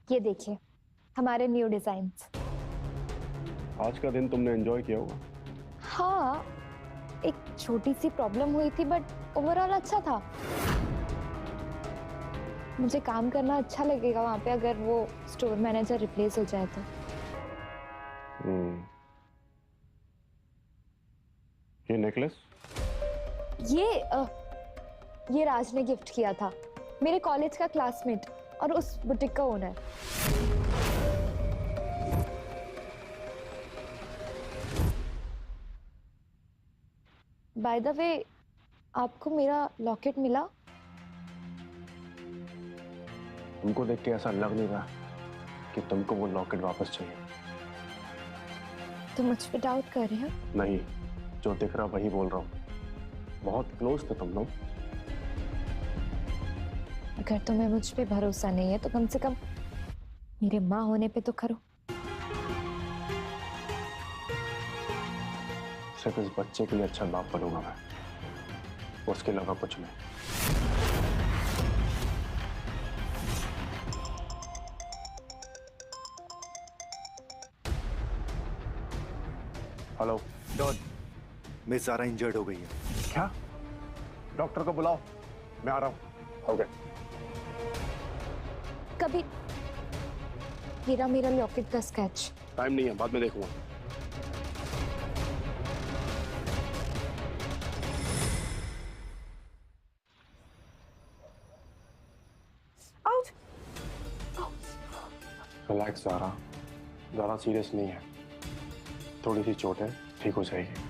ये देखिए हमारे न्यू डिजाइन्स। आज का दिन तुमने एंजॉय किया होगा। हाँ, एक छोटी सी प्रॉब्लम हुई थी, बट ओवरऑल अच्छा था। मुझे काम करना अच्छा लगेगा वहां पे अगर वो स्टोर मैनेजर रिप्लेस हो जाए तो। ये नेकलेस? ये राज ने गिफ्ट किया था, मेरे कॉलेज का क्लासमेट और उस बुटीक का ओनर। बाय द वे, आपको मेरा लॉकेट मिला? तुमको देख के ऐसा लग नहीं रहा कि तुमको वो लॉकेट वापस चाहिए। तुम मुझ पे डाउट कर रहे हो? नहीं, जो दिख रहा वही बोल रहा हूँ। बहुत क्लोज थे तुम लोग। अगर तुम्हें मुझ पे भरोसा नहीं है तो कम से कम मेरे माँ होने पे तो करो। सिर्फ इस बच्चे के लिए अच्छा बाप बनूंगा मैं, उसके अलावा कुछ नहीं। Hello Don, miss Zara injured हो गई है। क्या? डॉक्टर को बुलाओ, मैं आ रहा हूँ। ओके। कभी हीरा मेरा लॉकेट का स्केच। टाइम नहीं है, बाद में देखूंगा। आउट। रिलैक्स ज़ारा, ज़्यादा सीरियस नहीं है, थोड़ी सी चोट है, ठीक हो जाएगी।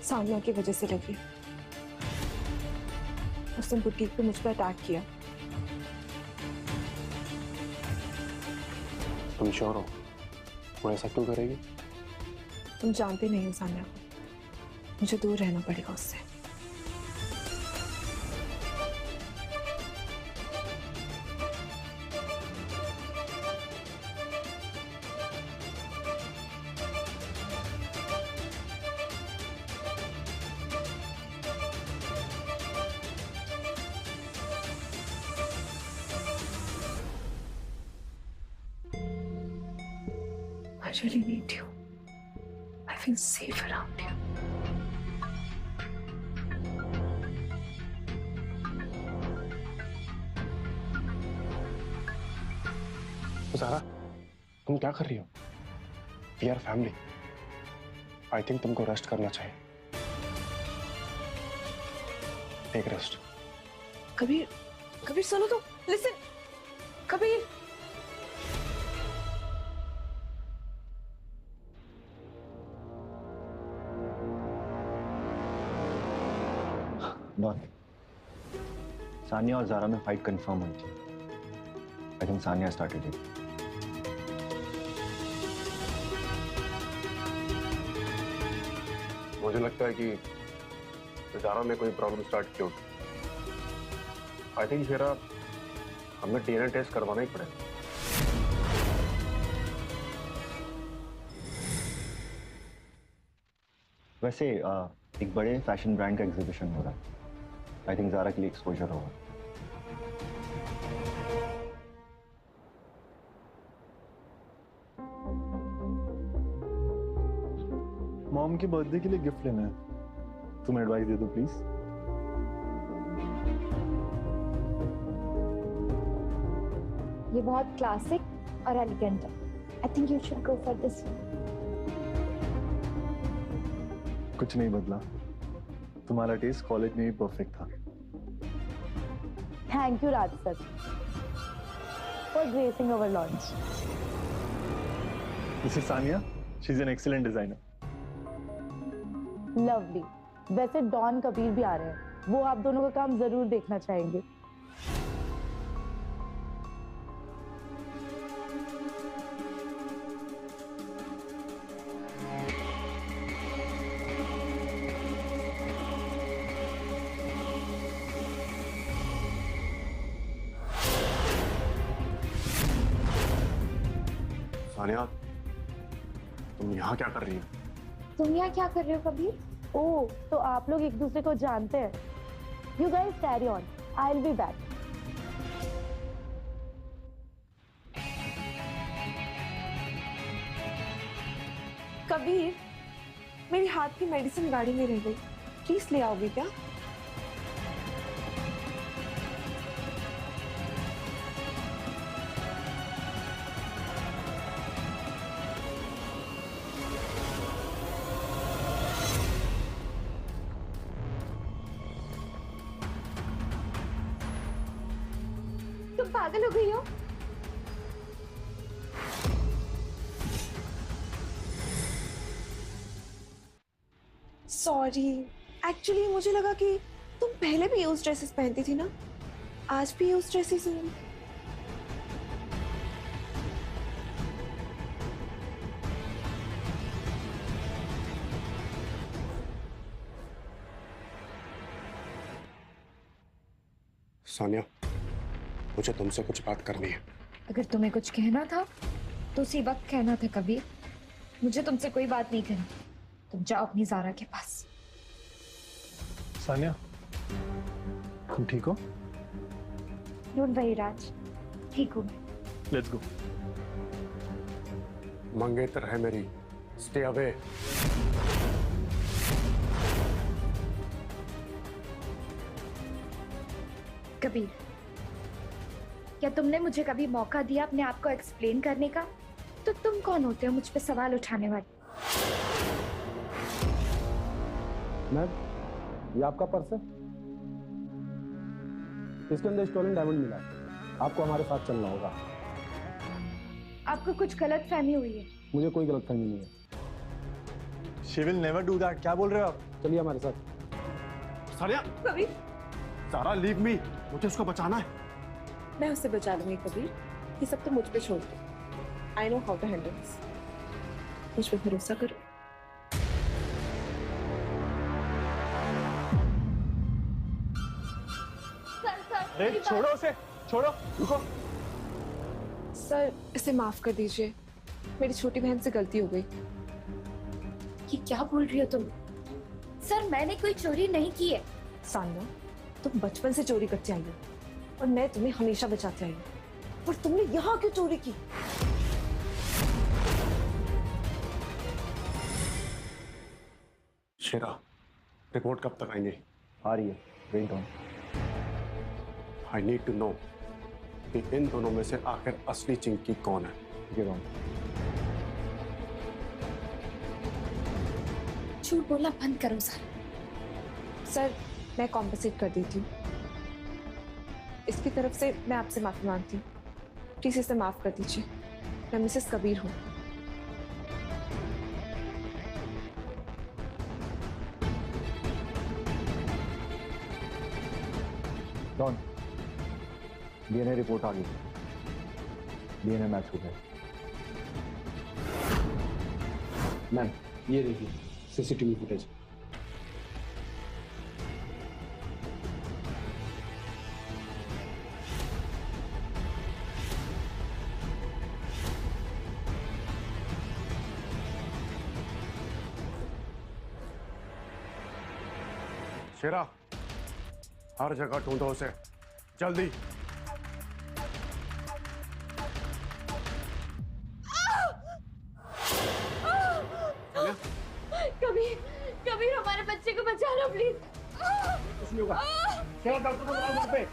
सानिया की वजह से लगी। उसने बुटीक पे मुझ पर अटैक किया। तुम श्योर हो वो ऐसा क्यों करेगी? तुम जानते नहीं हो सानिया को, मुझे दूर रहना पड़ेगा उससे। I really need you. I feel safe around you. Zaara, तुम क्या कर रही हो? We are family. I think तुमको रेस्ट करना चाहिए। Take rest. कबीर, कबीर सुनो तो, listen, कबीर। डॉन, सानिया और ज़ारा में फाइट कंफर्म हुई थी। I think Sania started it. मुझे लगता है कि ज़ारा में कोई प्रॉब्लम स्टार्ट की होगी। आई थिंक हीरा, हमें डीएनए टेस्ट करवाना ही पड़ेगा। वैसे एक बड़े फैशन ब्रांड का एग्जीबिशन हो रहा है। आई थिंक ज़ारा के लिए एक्सपोजर होगा। मॉम की बर्थडे के लिए गिफ्ट लेना है, तुम एडवाइस दे दो प्लीज। ये बहुत क्लासिक और एलिगेंट है। I think you should go for this. कुछ नहीं बदला, तुम्हारा टेस्ट कॉलेज में भी परफेक्ट था। Thank you Raj sir for gracing our launch. This is Sania, she is an excellent designer. Lovely. वैसे डॉन कबीर भी आ रहे हैं, वो आप दोनों का काम जरूर देखना चाहेंगे। सानिया, तुम यहाँ क्या कर रही हो? तुम यहाँ क्या कर रहे हो कबीर? ओह, तो आप लोग एक दूसरे को जानते हैं। You guys carry on, I will be back. Kabir, मेरी हाथ की मेडिसिन गाड़ी में रह गई, प्लीज ले आओगे क्या? तुम पागल हो गई हो? सॉरी, एक्चुअली मुझे लगा कि तुम पहले भी यूज ड्रेसेस पहनती थी ना, आज भी यूज ड्रेसेस हैं। सानिया, मुझे तुमसे कुछ बात करनी है। अगर तुम्हें कुछ कहना था तो उसी वक्त कहना था कबीर। मुझे तुमसे कोई बात नहीं करनी, तुम जाओ अपनी ज़ारा के पास। सानिया, तुम ठीक हो? डोंट वरी राज, ठीक हूँ मैं। Let's go. मंगेतर है मेरी, स्टे अवे। कबीर, क्या तुमने मुझे कभी मौका दिया अपने आप को एक्सप्लेन करने का? तो तुम कौन होते हो मुझ पे सवाल उठाने वाले? मैम, ये आपका पर्स है, इसके अंदर स्टोलन डायमंड मिला है। आपको हमारे साथ चलना होगा। आपको कुछ गलत फहमी हुई है। मुझे कोई गलतफहमी नहीं है। She will never do that. क्या बोल रहे हो आप? चलिए हमारे साथ। सानिया, कबीर, सारा लीव मी, मुझे उसको बचाना है। मैं उससे बचा लूंगी कबीर। ये सब तो मुझ पे छोड़ दो। I know how to handle this. मुझ पे भरोसा करो। अरे छोड़ो उसे, छोड़ो, रुको। सर, इसे माफ कर दीजिए, मेरी छोटी बहन से गलती हो गई। ये क्या बोल रही हो तुम? सर, मैंने कोई चोरी नहीं की है। सानिया, तुम बचपन से चोरी करते आई हो और मैं तुम्हें हमेशा बचाते आई हूँ। और तुमने यहाँ क्यों चोरी की? शेरा, रिपोर्ट कब तक आएंगे? आ रही है, wait on. I need to know कि इन दोनों में से आखिर असली चिंकी कौन है। Give on. झूठ बोलना बंद करो सर। सर, मैं कॉम्पनसेट कर देती हूँ। इसकी तरफ से मैं आपसे माफी मांगती हूँ। प्लीज इसे माफ कर दीजिए। मैं मिसेस कबीर हूँ। डॉन, डीएनए रिपोर्ट आ गई। डीएनए मैच हो गया। मैम, ये देखिए सीसीटीवी फुटेज। शेरा, हर जगह ढूंढो उसे, जल्दी। कबीर, कबीर, हमारे बच्चे को बचाना प्लीज। कुछ नहीं होगा। शेरा, डॉक्टर को बुलाओ वहां पे।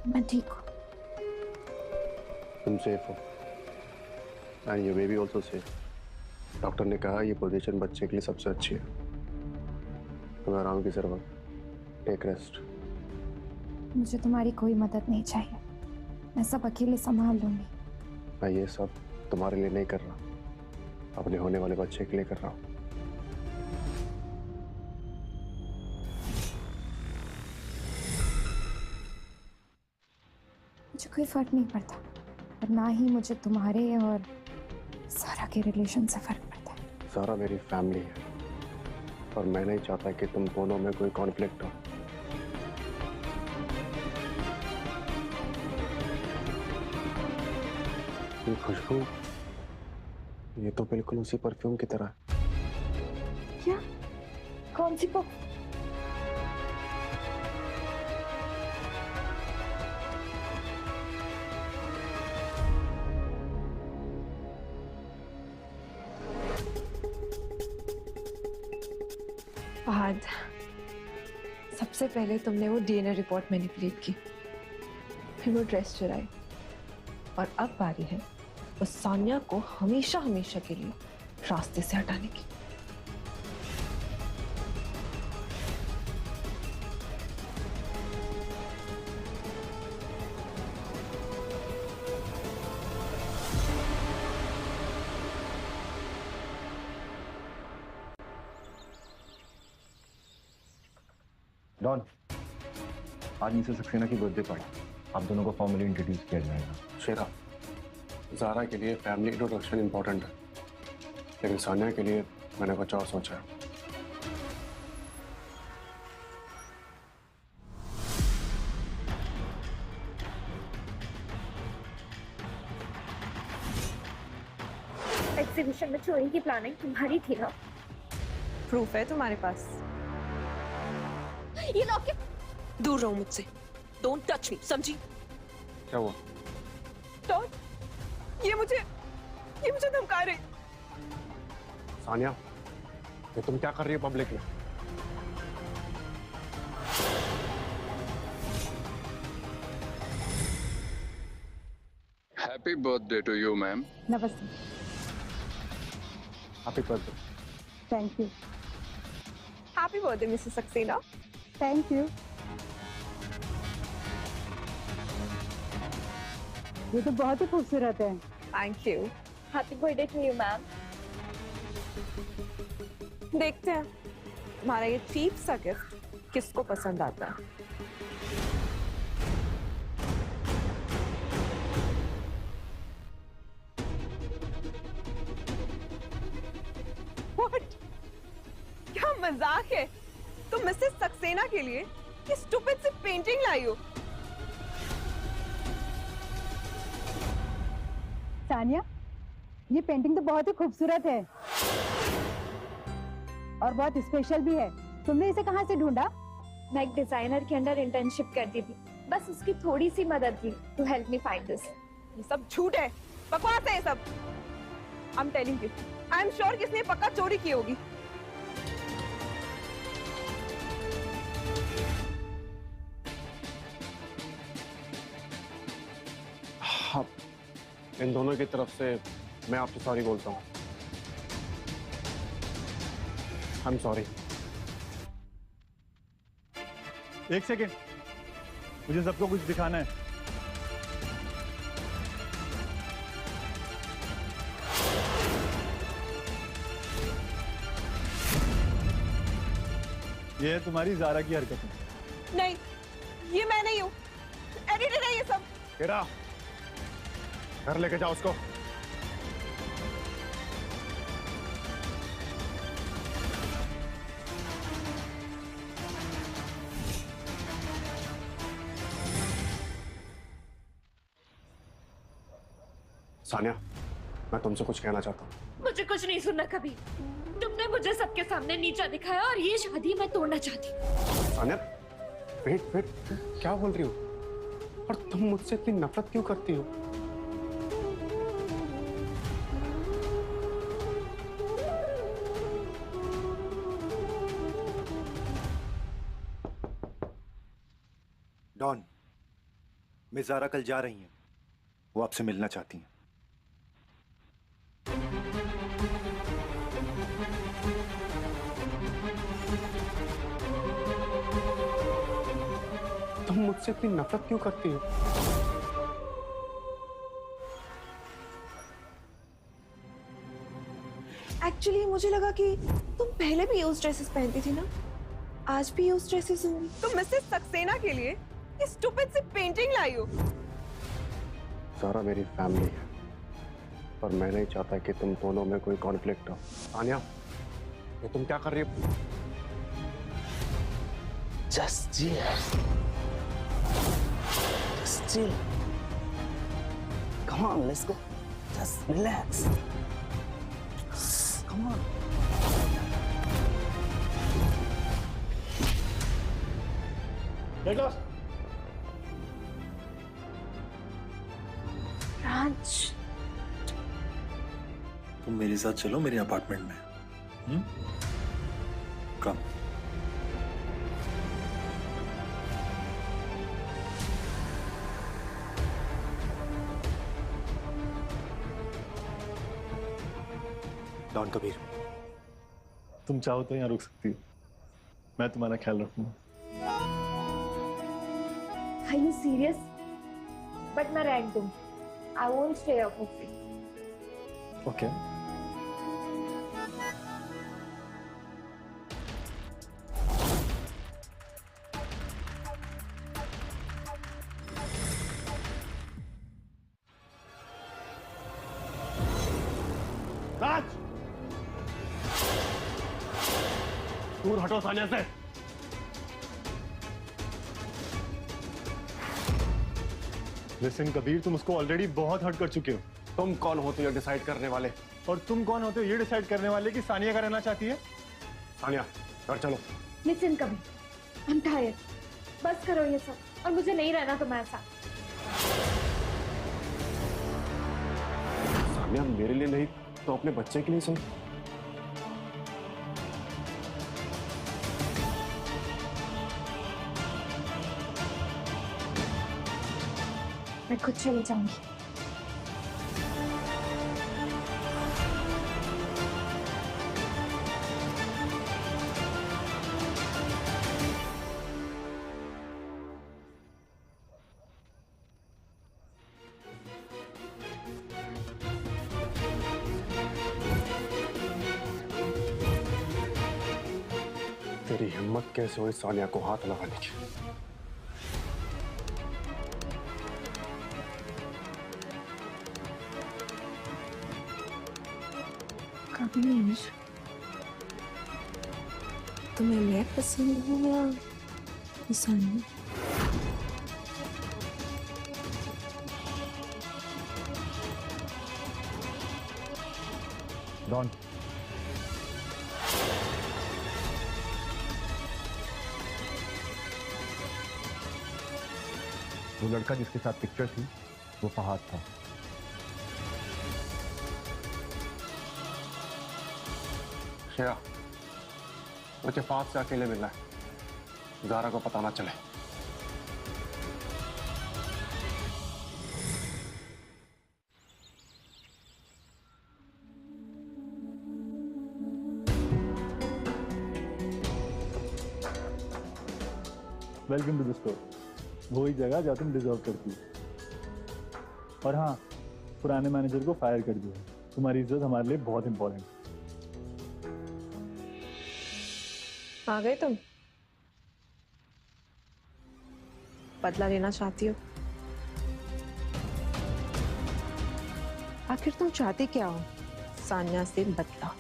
मैं ठीक हूँ। तुम सेफ हो and your baby also safe. Doctor ने कहा ये पोजीशन बच्चे के लिए सबसे अच्छी है। तुम्हें आराम की जरूरत, टेक रेस्ट। मुझे तुम्हारी कोई मदद नहीं चाहिए, मैं सब अकेले संभाल लूंगी। मैं ये सब तुम्हारे लिए नहीं कर रहा, अपने होने वाले बच्चे के लिए कर रहा हूँ। मुझे कोई फर्क नहीं पड़ता और ना ही मुझे तुम्हारे और सारा के रिलेशन से फर्क पड़ता है। सारा मेरी फैमिली है और मैं नहीं चाहता कि तुम दोनों में कोई कॉन्फ्लिक्ट हो। ये खुशबू, ये तो बिल्कुल उसी परफ्यूम की तरह है। क्या? कौन सी फहद, सबसे पहले तुमने वो डीएनए रिपोर्ट मैनिपुलेट की, फिर वो ड्रेस चुराई, और अब बारी है उस सानिया को हमेशा हमेशा के लिए रास्ते से हटाने की। डॉन, आज मिसेस सक्सेना की बर्थडे पार्टी, आप दोनों को फॉर्मली इंट्रोड्यूस किया जाएगा। शेरा, ज़ारा के लिए फैमिली इंट्रोडक्शन इंपॉर्टेंट है, लेकिन सानिया के लिए मैंने कुछ और सोचा है। एग्जीबिशन में चोरी की प्लानिंग तुम्हारी थी ना? प्रूफ है तुम्हारे पास? ये लॉकेट, दूर रहो मुझसे। डोंट टच मी, समझी? क्या हुआ? डोंट ये मुझे धमका रहे। सानिया, ये तुम क्या कर रही हो पब्लिक में? Happy birthday to you, ma'am. नमस्ते। Happy birthday. Thank you. Happy birthday Mrs Saxena. Thank you. ये तो बहुत ही खूबसूरत है। Thank you. Happy birthday to you ma'am. देखते हैं हमारा ये चीप सा गिफ्ट किसको पसंद आता है। What? क्या मजाक है? तुम मिसेस सक्सेना के लिए ये स्टूपिड सी पेंटिंग लाई हो? सानिया, ये पेंटिंग तो बहुत ही खूबसूरत है और बहुत स्पेशल भी है। तुमने इसे कहाँ से ढूंढा? मैं एक डिजाइनर के अंडर इंटर्नशिप करती थी, बस उसकी थोड़ी सी मदद की to help me find this. ये सब झूठ है, बकवास है ये सब। I am telling you, I am sure किसने पक्का चोरी की होगी। हाँ, इन दोनों की तरफ से मैं आपसे सॉरी बोलता हूँ। I am sorry. एक सेकेंड, मुझे सबको कुछ दिखाना है। ये है तुम्हारी ज़ारा की हरकतें। नहीं, ये मैं नहीं हूँ। एडिटेड है ये सब। तेरा घर लेके जाओ उसको। सानिया, मैं तुमसे कुछ कहना चाहता हूँ। मुझे कुछ नहीं सुनना कभी। तुमने मुझे सबके सामने नीचा दिखाया और ये शादी मैं तोड़ना चाहती हूँ। सानिया, वेट वेट, क्या बोल रही हो? और तुम मुझसे इतनी नफरत क्यों करती हो? डॉन, मिस ज़ारा कल जा रही हैं। वो आपसे मिलना चाहती हैं। तुम मुझसे इतनी नफरत क्यों करती हो? एक्चुअली मुझे लगा कि तुम पहले भी यूज ड्रेसेस पहनती थी ना, आज भी यूज ड्रेसेस होंगी। तुम मिसेस सक्सेना के लिए ये स्टूपिड सी पेंटिंग लाई हो। सारा मेरी फैमिली है, पर मैं नहीं चाहता कि तुम दोनों में कोई कॉन्फ्लिक्ट हो। सानिया, ये तुम क्या कर रही हो? Just chill. Just chill. Come on, let's go. Just relax. Come on. Get lost. राज, तुम मेरे साथ चलो मेरे अपार्टमेंट में। कम। डॉन कबीर, तुम चाहो तो यहाँ रुक सकती हो, मैं तुम्हारा ख्याल रखूंगा। are you serious? But मैं रैंक दूँ। I won't stay up with you. Okay. Raj, दूर हटो सानिया से। लिसन कबीर, तुम उसको ऑलरेडी बहुत हर्ट कर चुके हो। तुम कौन होते हो डिसाइड करने वाले? और तुम कौन होते हो ये डिसाइड करने वाले कि सानिया का रहना चाहती है? सानिया, घर चलो। Listen कभी, I'm tired. बस करो ये सब और मुझे नहीं रहना तुम्हारे साथ। सानिया मेरे लिए नहीं तो अपने बच्चे के लिए सही। मैं खुद चली जाऊंगी। तेरी हिम्मत कैसे हुई सानिया को हाथ लगाने की? कबीर, तुम्हें मैं पसंद हूँ या सानिया? डॉन, वो लड़का जिसके साथ पिक्चर थी वो फहाद था। श्रेया, मुझे फहाद से अकेले मिलना है, ज़ारा को पता ना चले। Welcome to the store. वही जगह जहाँ तुम डिजर्व करती हो। और हाँ, पुराने मैनेजर को फायर कर दिया। तुम्हारी इज्जत हमारे लिए बहुत इंपॉर्टेंट। आ गए तुम? बदला लेना चाहती हो? आखिर तुम चाहती क्या हो? सानिया से बदला,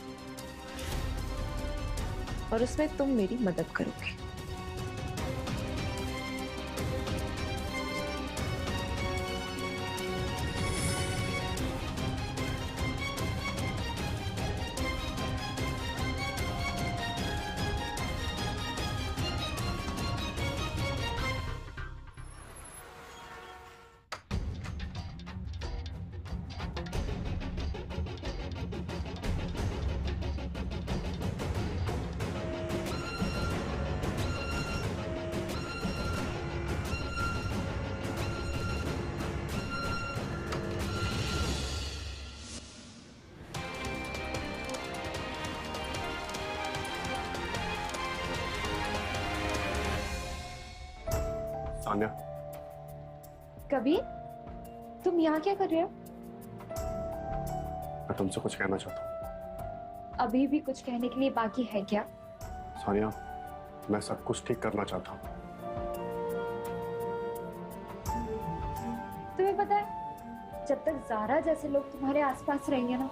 और उसमें तुम मेरी मदद करोगे। सानिया, कबीर, तुम यहाँ क्या कर रहे हो? मैं तुमसे कुछ कहना चाहता हूँ। अभी भी कुछ कहने के लिए बाकी है क्या? सानिया, मैं सब कुछ ठीक करना चाहता हूँ। तुम्हें पता है, जब तक ज़ारा जैसे लोग तुम्हारे आसपास रहेंगे ना,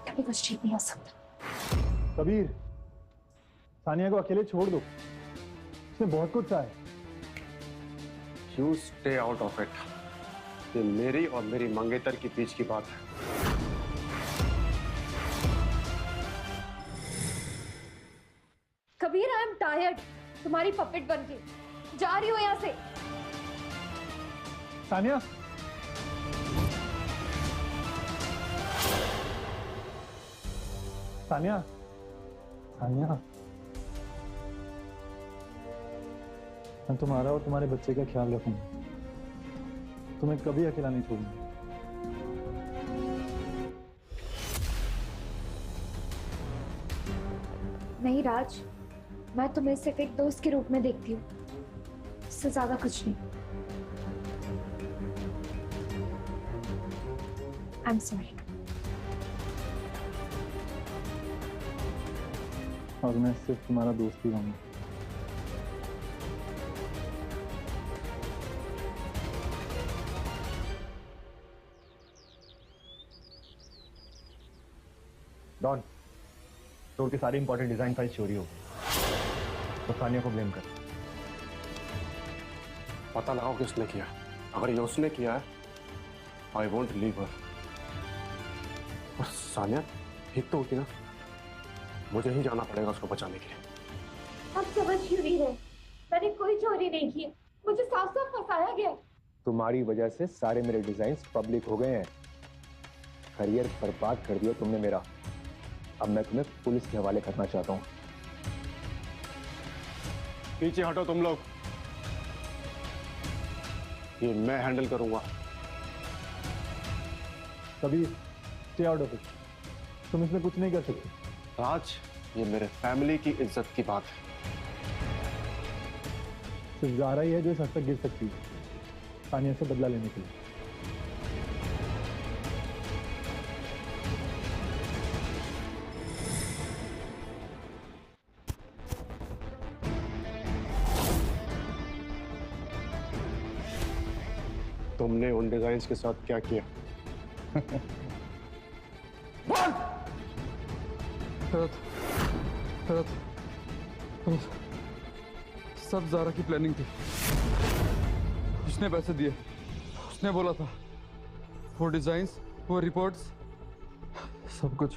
कभी कुछ ठीक नहीं हो सकता। कबीर, सानिया को अकेले छोड़ दो, उसने बहुत कुछ कहा है। You stay out of it. ये मेरी और मेरी मंगेतर के बीच की बात है। कबीर, आई एम टायर्ड तुम्हारी पपेट बन के। जा रही हो यहाँ से। सानिया, सानिया, सानिया, मैं तुम्हारा और तुम्हारे बच्चे का ख्याल रखूंगा। तुम्हें कभी अकेला नहीं छोड़ूंगा। नहीं राज, मैं तुम्हें सिर्फ एक दोस्त के रूप में देखती हूँ, इससे ज्यादा कुछ नहीं। I am sorry. और मैं सिर्फ तुम्हारा दोस्त ही रहूंगा। डॉन, स्टोर के सारे इंपॉर्टेंट डिजाइन फाइल चोरी हो गए, तो सानिया को ब्लेम कर। पता लगाओ किसने किया। अगर ये उसने किया है, आई वोंट लीव हर। और सानिया ठीक तो होती ना, मुझे ही जाना पड़ेगा उसको बचाने के लिए। आप समझ क्यों नहीं रहे? मैंने कोई चोरी नहीं की, मुझे साफ साफ फंसाया गया। तुम्हारी वजह से सारे मेरे डिजाइन पब्लिक हो गए हैं। करियर बर्बाद कर दिया तुमने मेरा। अब मैं तुम्हें पुलिस के हवाले करना चाहता हूँ। पीछे हटो तुम लोग, ये मैं हैंडल करूंगा। कभी स्टे आउट ऑफ इट, तुम इसमें कुछ नहीं कर सकते। राज, ये मेरे फैमिली की इज्जत की बात है। सिर्फ ज़ारा ही है जो इस हद तक गिर सकती है सानिया से बदला लेने के लिए। तुमने उन डिजाइन्स के साथ क्या किया? सब ज़ारा की प्लानिंग थी। उसने पैसे दिए, उसने बोला था, वो डिजाइन्स, वो रिपोर्ट्स, सब कुछ।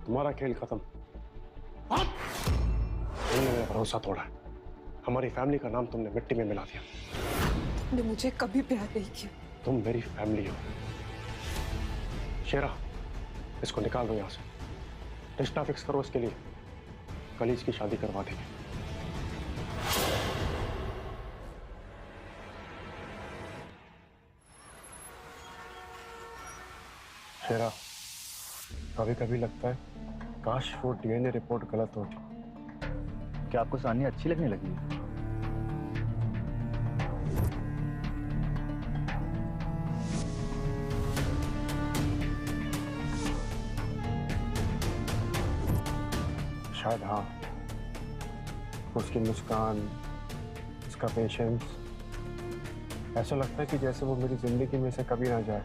तुम्हारा खेल खत्म। तुमने मेरा भरोसा तोड़ा है, हमारी फैमिली का नाम तुमने मिट्टी में मिला दिया। तुमने मुझे कभी प्यार नहीं किया। तुम मेरी फैमिली हो। शेरा, इसको निकाल दो यहाँ से। रिश्ता फिक्स करो इसके लिए, कल इसकी शादी करवा देंगे। शेरा, कभी कभी लगता है काश वो डीएनए रिपोर्ट गलत होती। क्या आपको सानिया अच्छी लगने लगी है? शायद हाँ। उसकी मुस्कान, उसका पेशेंस, ऐसा लगता है कि जैसे वो मेरी जिंदगी में से कभी ना जाए।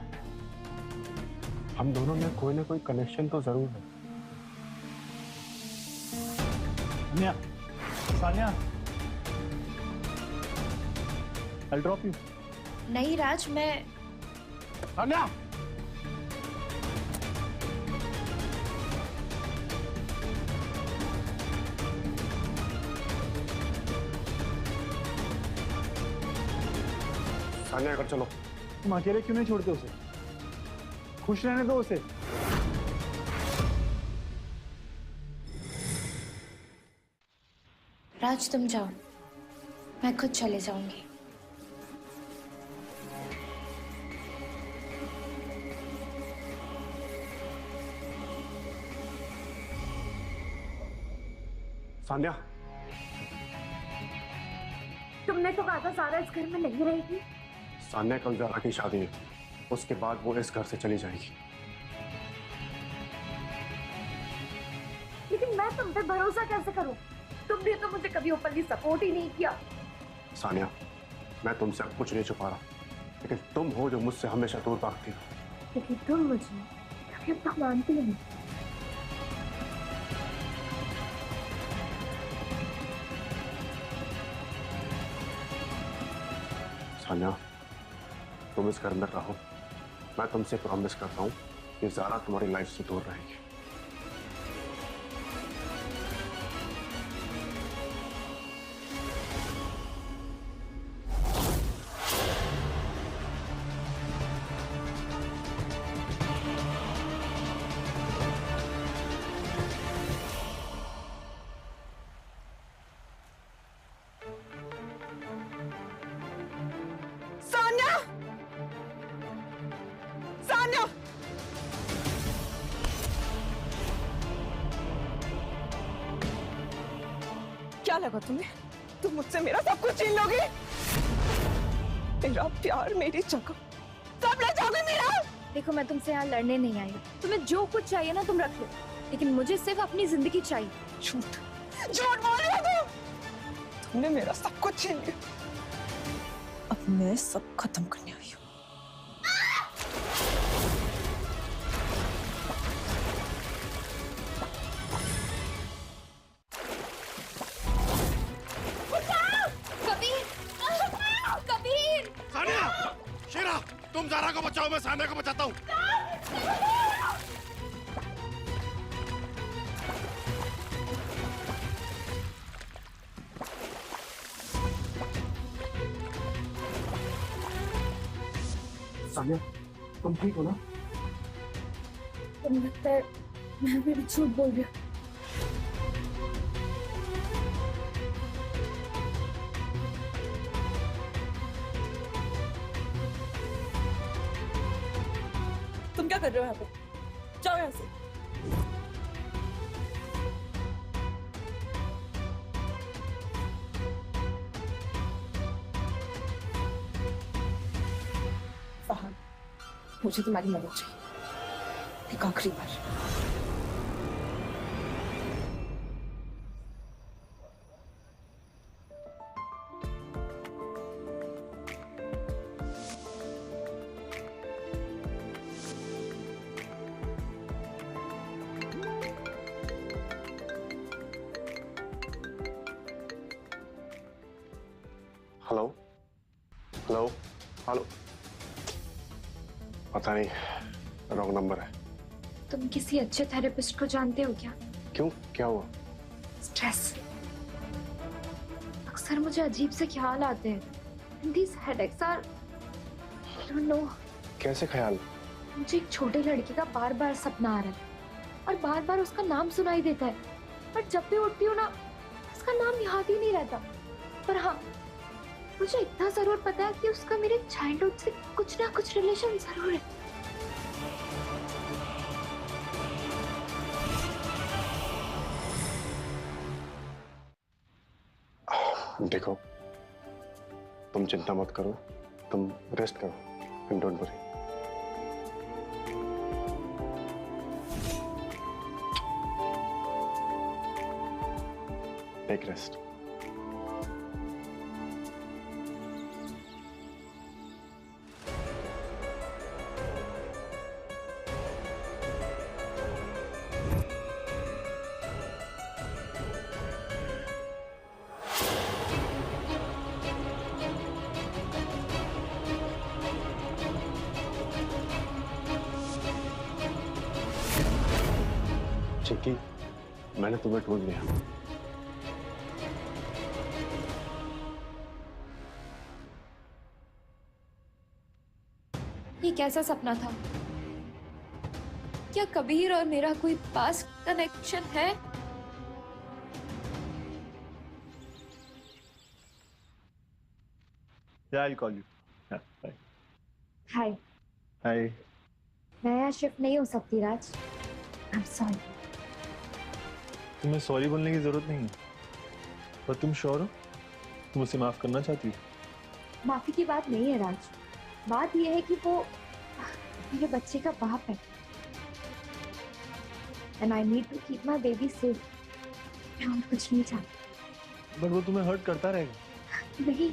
हम दोनों में कोई ना कोई कनेक्शन तो जरूर है। Sania, I'll drop you. नहीं राज, मैं सानिया! सानिया, कर चलो। तुम अकेले क्यों नहीं छोड़ते उसे? खुश रहने दो उसे। राज तुम जाओ, मैं खुद चले जाऊंगी। सानिया, तुमने तो कहा था ज़ारा इस घर में नहीं रहेगी। सानिया, कल ज़ारा की शादी है, उसके बाद वो इस घर से चली जाएगी। लेकिन मैं तुम पे भरोसा कैसे करूं? तुमने तो मुझे कभी ओपनली सपोर्ट ही नहीं किया। सानिया, मैं तुमसे अब कुछ नहीं छुपा रहा, लेकिन तुम हो जो मुझसे हमेशा दूर भागती हो। लेकिन तुम मुझे कभी अपना मानती नहीं। सानिया, तुम इस घर में रहो। मैं तुमसे प्रॉमिस करता हूँ कि ज़ारा तुम्हारी लाइफ से दूर रहेगी। सानिया! सानिया! क्या लगा तुम्हें? तुम मुझसे मेरा सब कुछ छीन लोगी? मेरा प्यार, मेरी जगह सब ले जाओगे मेरा? देखो, मैं तुमसे यहाँ लड़ने नहीं आई। तुम्हें जो कुछ चाहिए ना तुम रख लो, लेकिन मुझे सिर्फ अपनी जिंदगी चाहिए। झूठ झूठ बोल रही हो तुम। तुमने मेरा सब कुछ छीन लिया। अब मैं सब खत्म करने आई हूँ। कबीर! कबीर! सानिया! शेरा, तुम ज़ारा को बचाओ, मैं सानिया को बचाता हूँ। सानिया, तुम ठीक हो ना? तो लगता है मैं भी झूठ बोल रही हूँ। तुम क्या कर रहे हो यहाँ पे? जाओ यहाँ से। फहाद, मुझे तुम्हारी मदद चाहिए, एक आखिरी बार। हेलो हेलो हेलो, पता नहीं, रॉन्ग नंबर है। तुम किसी अच्छे थेरेपिस्ट को जानते हो क्या? क्यों, क्या हुआ? स्ट्रेस। अक्सर मुझे अजीब से ख्याल आते हैं। These headaches are, I don't know। कैसे ख्याल? मुझे एक छोटे लड़के का बार बार सपना आ रहा है और बार बार उसका नाम सुनाई देता है, पर जब भी उठती हूँ ना उसका नाम याद ही नहीं रहता। पर हाँ, मुझे इतना जरूर पता है कि उसका मेरे चाइल्डहुड से कुछ ना कुछ रिलेशन जरूर है। देखो, तुम चिंता मत करो, तुम रेस्ट करो, and don't worry. Take rest. Chikki, मैंने तुम्हें ढूंढ लिया। ये कैसा सपना था? क्या कबीर और मेरा कोई पास कनेक्शन है? Yeah, I'll call you. Yeah, bye. Hi. Hi. मैं यहाँ शिफ्ट नहीं हो सकती राज। I'm sorry। तुम्हें सॉरी बोलने की जरूरत नहीं है, पर तुम श्योर हो तुम उसे माफ करना चाहती हो? माफी की बात नहीं है राज, बात यह है कि वो मेरे बच्चे का बाप है and I need to keep my baby safe। मैं और कुछ नहीं चाहती। बट वो तुम्हें हर्ट करता रहेगा। नहीं।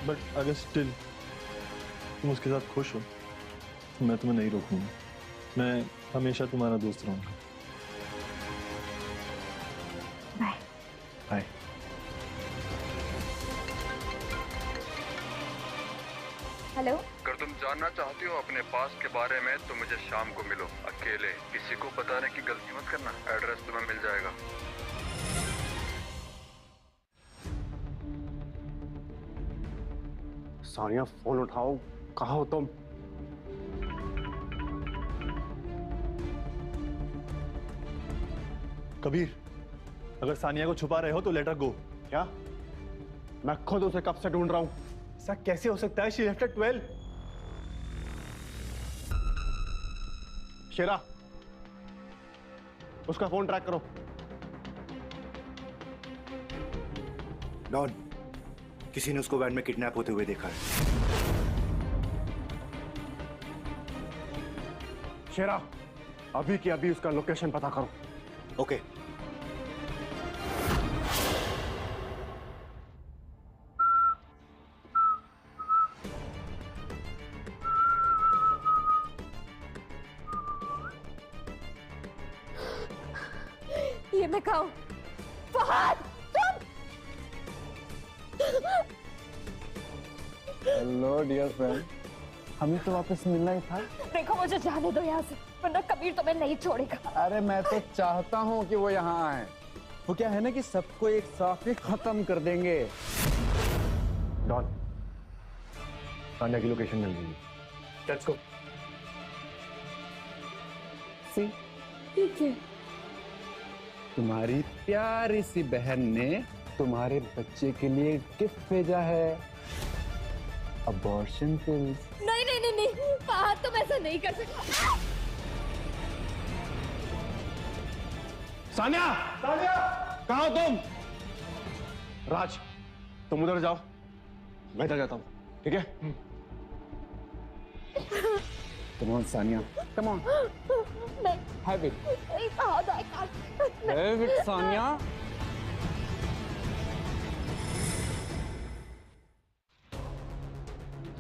बट अगर स्टिल तुम उसके साथ खुश हो तो मैं तुम्हें नहीं रोकूंगा। मैं हमेशा तुम्हारा दोस्त रहूंगा। बाय। बाय। हेलो। अगर तुम जानना चाहती हो अपने पास के बारे में तो मुझे शाम को मिलो, अकेले, किसी को बताने की गलती मत करना। एड्रेस तुम्हें मिल जाएगा। सानिया, फोन उठाओ, कहाँ हो तुम? कबीर, अगर सानिया को छुपा रहे हो तो लेट हर गो। क्या? मैं खुद उसे कब से ढूंढ रहा हूं। ऐसा कैसे हो सकता है? She left eight 12। शेरा, उसका फोन ट्रैक करो। डॉन, किसी ने उसको वैन में किडनैप होते हुए देखा है। शेरा, अभी की अभी उसका लोकेशन पता करो। ओके। ये मैं खाऊं? फहद, तुम! हेलो डियर फ्रेंड, हमें तो वापस मिलना ही था। देखो, मुझे जाने दो यहाँ से, वरना कबीर तुम्हें नहीं छोड़ेगा। अरे मैं तो चाहता हूँ कि वो यहाँ आए। वो क्या है ना कि सबको एक साथ ही खत्म कर देंगे। डॉन, सानिया की लोकेशन मिल गई। Let's go. सी ठीक है। तुम्हारी प्यारी सी बहन ने तुम्हारे बच्चे के लिए गिफ्ट भेजा है, अबॉर्शन पिल्स। नहीं नहीं नहीं नहीं, हाँ तुम ऐसा नहीं कर सकते। सानिया, सानिया, कहाँ हो तुम? राज, तुम उधर जाओ, मैं इधर जाता हूँ, ठीक है? Come on, Sanya. Come on. Have it. Have it, Sanya.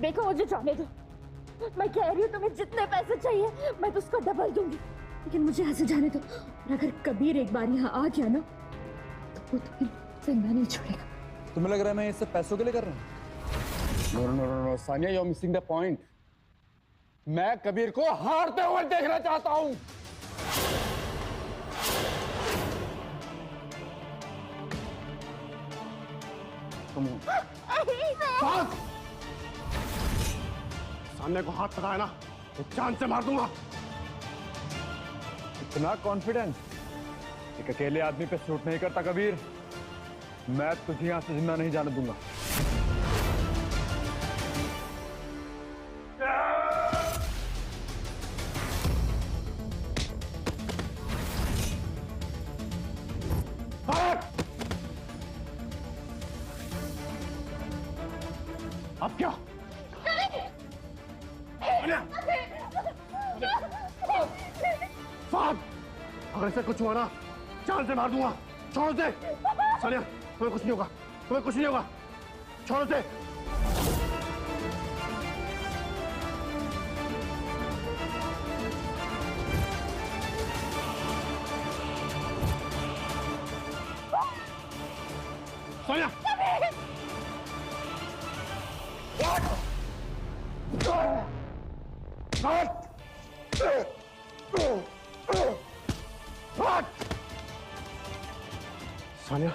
देखो मुझे जाने दो, मैं कह रही हूँ तुम्हें जितने पैसे चाहिए मैं तो उसका डबल दूंगी, लेकिन मुझे ऐसे जाने दो। और अगर कबीर एक बार यहाँ आ गया ना तो वो तुम्हें जिंदा नहीं छोड़ेगा। तुम्हें लग रहा है मैं ये सब पैसों के लिए कर रहा हूँ? No, no, no, no, Sanya, you're missing the point. मैं कबीर को हारते हुए देखना चाहता हूँ। सामने को हाथ लगाया ना तो जान से मार दूंगा। इतना कॉन्फिडेंस एक अकेले आदमी पे सूट नहीं करता कबीर। मैं तुझे यहां से जिंदा नहीं जाने दूंगा। अब क्या? फाद, अगर ऐसे कुछ हुआ ना जान से मार दूंगा। छोड़ दे सानिया, तुम्हें कुछ नहीं होगा, तुम्हें कुछ नहीं होगा, छोड़ दे। सानिया, सानिया,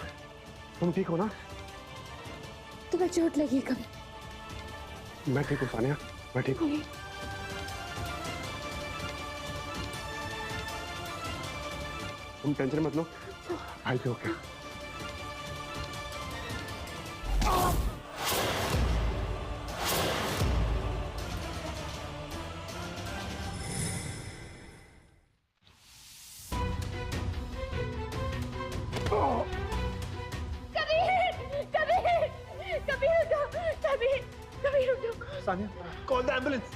तुम ठीक हो ना? तुम्हें चोट लगी कभी? मैं ठीक हूँ सानिया, मैं ठीक हूँ। तुम टेंशन मत लो, भाई पे हो क्या? Sania, call the ambulance.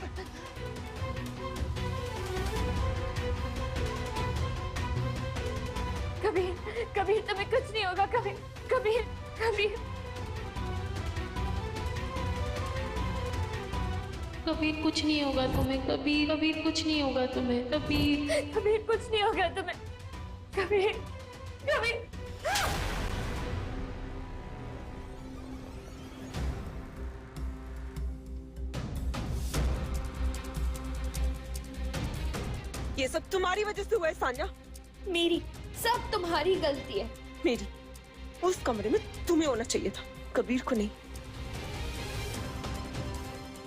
Kabir, Kabir तुम्हें कुछ नहीं होगा। कबीर, कबीर, कबीर, कबीर कुछ नहीं होगा तुम्हें। कबीर, कबीर कुछ नहीं होगा तुम्हें। कबीर, कबीर कुछ नहीं होगा तुम्हें। कबीर, कबीर। ये सब तुम्हारी वजह से हुआ है सान्या। मेरी? सब तुम्हारी गलती है। मेरी? उस कमरे में तुम्हें होना चाहिए था, कबीर को नहीं।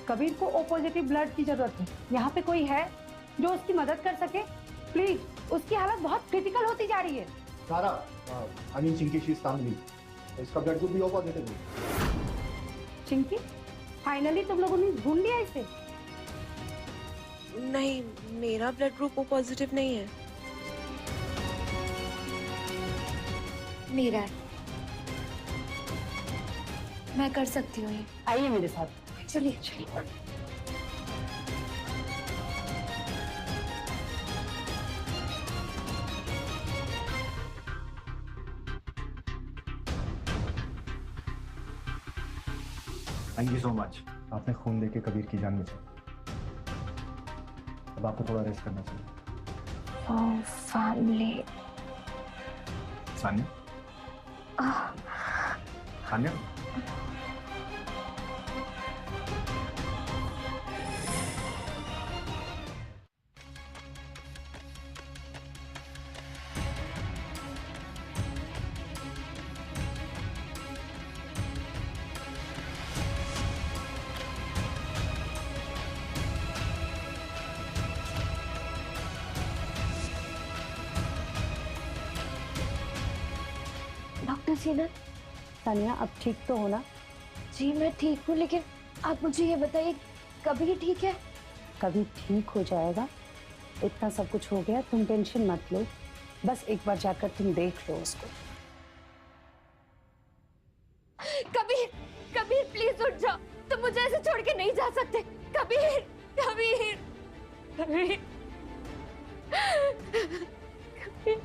कबीर को ओ पॉजिटिव ब्लड की जरूरत है। यहाँ पे कोई है जो उसकी मदद कर सके? प्लीज, उसकी हालत बहुत क्रिटिकल होती जा रही है। सारा, I mean Chinki, she is family. इसका ब्लड ग्रुप भी ओ पॉजिटिव है। चिंकी, फाइनली तुम लोगों ने ढूंढ लिया इसे? नहीं, मेरा ब्लड ग्रुप ओ पॉजिटिव नहीं है। मेरा है। मैं कर सकती हूँ ये। आइए मेरे साथ। चलिए चलिए। Thank you so much. आपने खून देके कबीर की जान बचाई। अब आपको थोड़ा रेस्ट करना चाहिए। फैमिली। सानिया, सानिया, हसीना। सानिया अब ठीक तो हो ना? जी मैं ठीक हूँ, लेकिन आप मुझे ये बताइए कभी ठीक है? कभी ठीक हो जाएगा। इतना सब कुछ हो गया, तुम टेंशन मत लो। बस एक बार जाकर तुम देख लो उसको। कबीर, कबीर प्लीज उठ जाओ, तुम मुझे ऐसे छोड़ के नहीं जा सकते। कबीर, कबीर, कबीर, कबीर।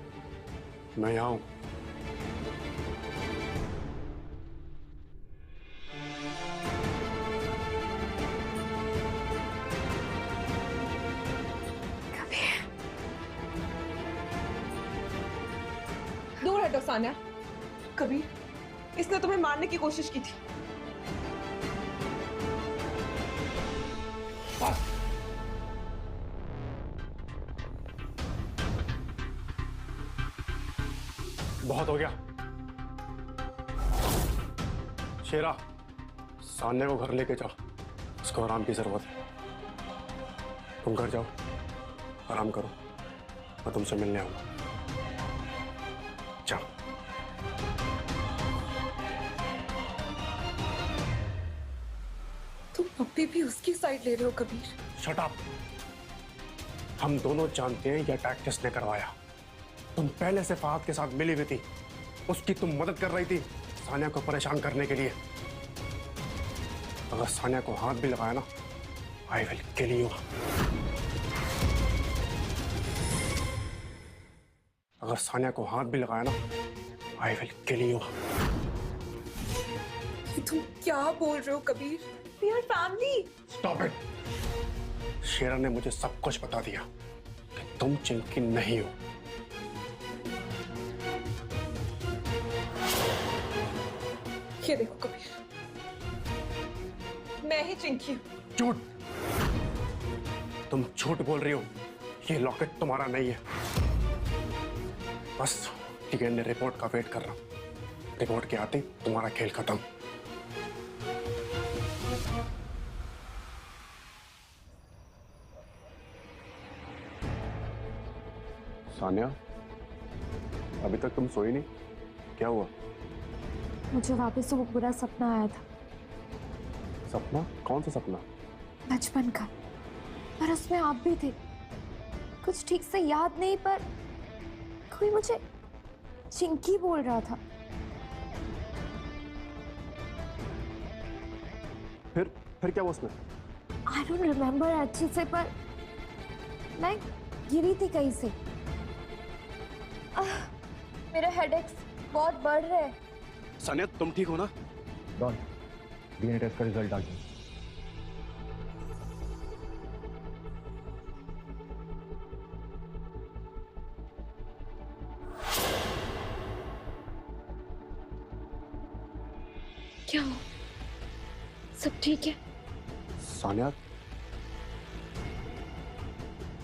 मैं यहाँ हूँ। दूर हटो सानिया। कबीर, इसने तुम्हें मारने की कोशिश की थी। बहुत हो गया। शेरा, सान्या को घर लेके जा, उसको आराम की जरूरत है। तुम घर जाओ, आराम करो, मैं तुमसे मिलने आऊंगा। जाओ। तुम अभी भी उसकी साइड ले रहे हो कबीर। Shut up. हम दोनों जानते हैं ये अटैक किसने करवाया। तुम पहले से फहद के साथ मिली हुई थी, उसकी तुम मदद कर रही थी सानिया को परेशान करने के लिए। अगर सानिया को हाथ भी लगाया ना, आई विल किल यू। अगर सानिया को हाथ भी लगाया ना, आई विल किल यू। तुम क्या बोल रहे हो Kabir? We are family. Stop it. शेरा ने मुझे सब कुछ बता दिया कि तुम चिंकी नहीं हो। ये देखो कबीर, मैं ही चिंकी हूँ। झूठ। तुम झूठ बोल रही हो। ये लॉकेट तुम्हारा नहीं है। बस डीएनए रिपोर्ट का वेट कर रहा हूं। रिपोर्ट के आते तुम्हारा खेल खत्म। सानिया, अभी तक तुम सोई नहीं, क्या हुआ? मुझे वापस वो बुरा सपना आया था। सपना? कौन सा सपना? बचपन का, पर उसमें आप भी थे। कुछ ठीक से याद नहीं, पर कोई मुझे चिंकी बोल रहा था। फिर क्या हुआ उसमें? आई डोंट रिमेम्बर अच्छे से, पर मैं गिरी थी कहीं से। मेरे हेडेक्स बहुत बढ़ रहे हैं। सानिया, तुम ठीक हो ना? डॉन, डीएनए टेस्ट का रिजल्ट आ गया। क्या हो? सब ठीक है? सानिया,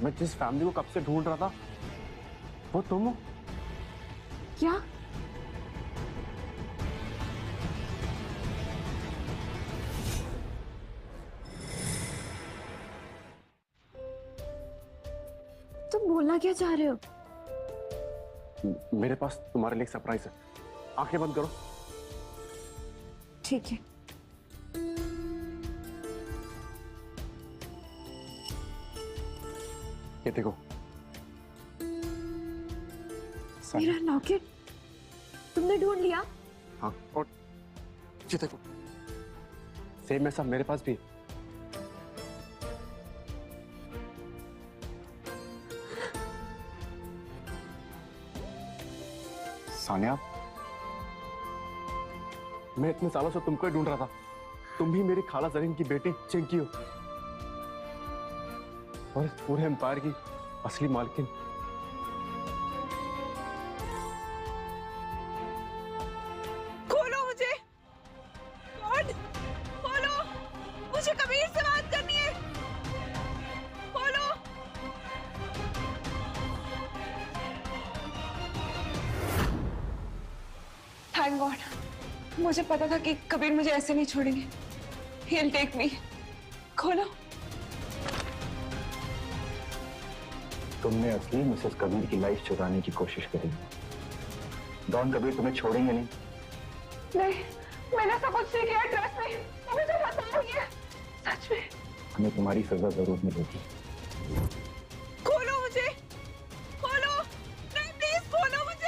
मैं जिस फैमिली को कब से ढूंढ रहा था, वो तुम हो? क्या? तुम बोलना क्या चाह रहे हो? मेरे पास तुम्हारे लिए एक सरप्राइज है। आंखें बंद करो। ठीक है। ये देखो। मेरा लॉकेट तुमने ढूंढ लिया? हाँ, और ये देखो, सेम ऐसा मेरे पास भी। सानिया, मैं इतने सालों से तुमको ही ढूंढ रहा था। तुम ही मेरी खाला जरीन की बेटी चिंकी हो, और इस पूरे एम्पायर की असली मालकिन। खोलो मुझे, गॉड, खोलो मुझे, कबीर से बात करनी है। खोलो। थैंक गॉड, मुझे पता था कि कबीर मुझे ऐसे नहीं छोड़ेंगे। He'll take me. खोलो। तुमने असली मिसेस कबीर की लाइफ चुराने की कोशिश करी। डॉन कबीर तुम्हें छोड़ेंगे नहीं, नहीं, मैंने ऐसा कुछ नहीं किया ड्रेस में, मुझे पता नहीं है, सच में। हमें तुम्हारी सजा जरूर मिलेगी। खोलो मुझे, खोलो, नहीं प्लीज खोलो मुझे।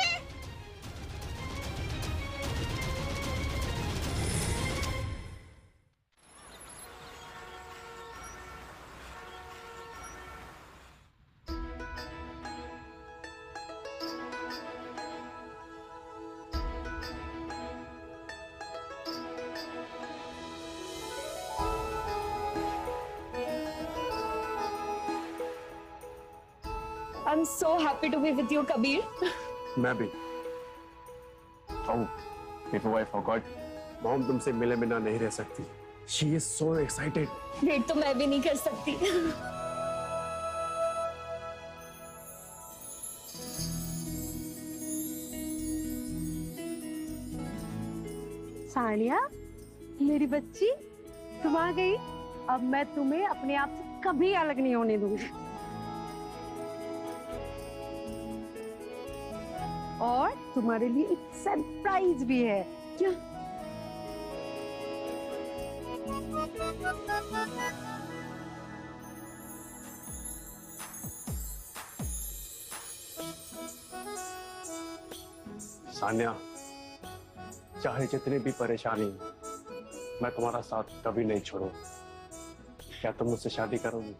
I'm so happy to be with you, Kabir. मैं भी। Oh, before I forgot, mom तुमसे मिले बिना नहीं रह सकती। She is so excited. Wait तो मैं भी नहीं कर सकती। सानिया, मेरी बच्ची, तुम आ गई। अब मैं तुम्हें अपने आप से कभी अलग नहीं होने दूंगी। और तुम्हारे लिए एक सरप्राइज भी है। क्या? सान्या, चाहे जितनी भी परेशानी हो, मैं तुम्हारा साथ कभी नहीं छोड़ूंगा। क्या तुम मुझसे शादी करोगी?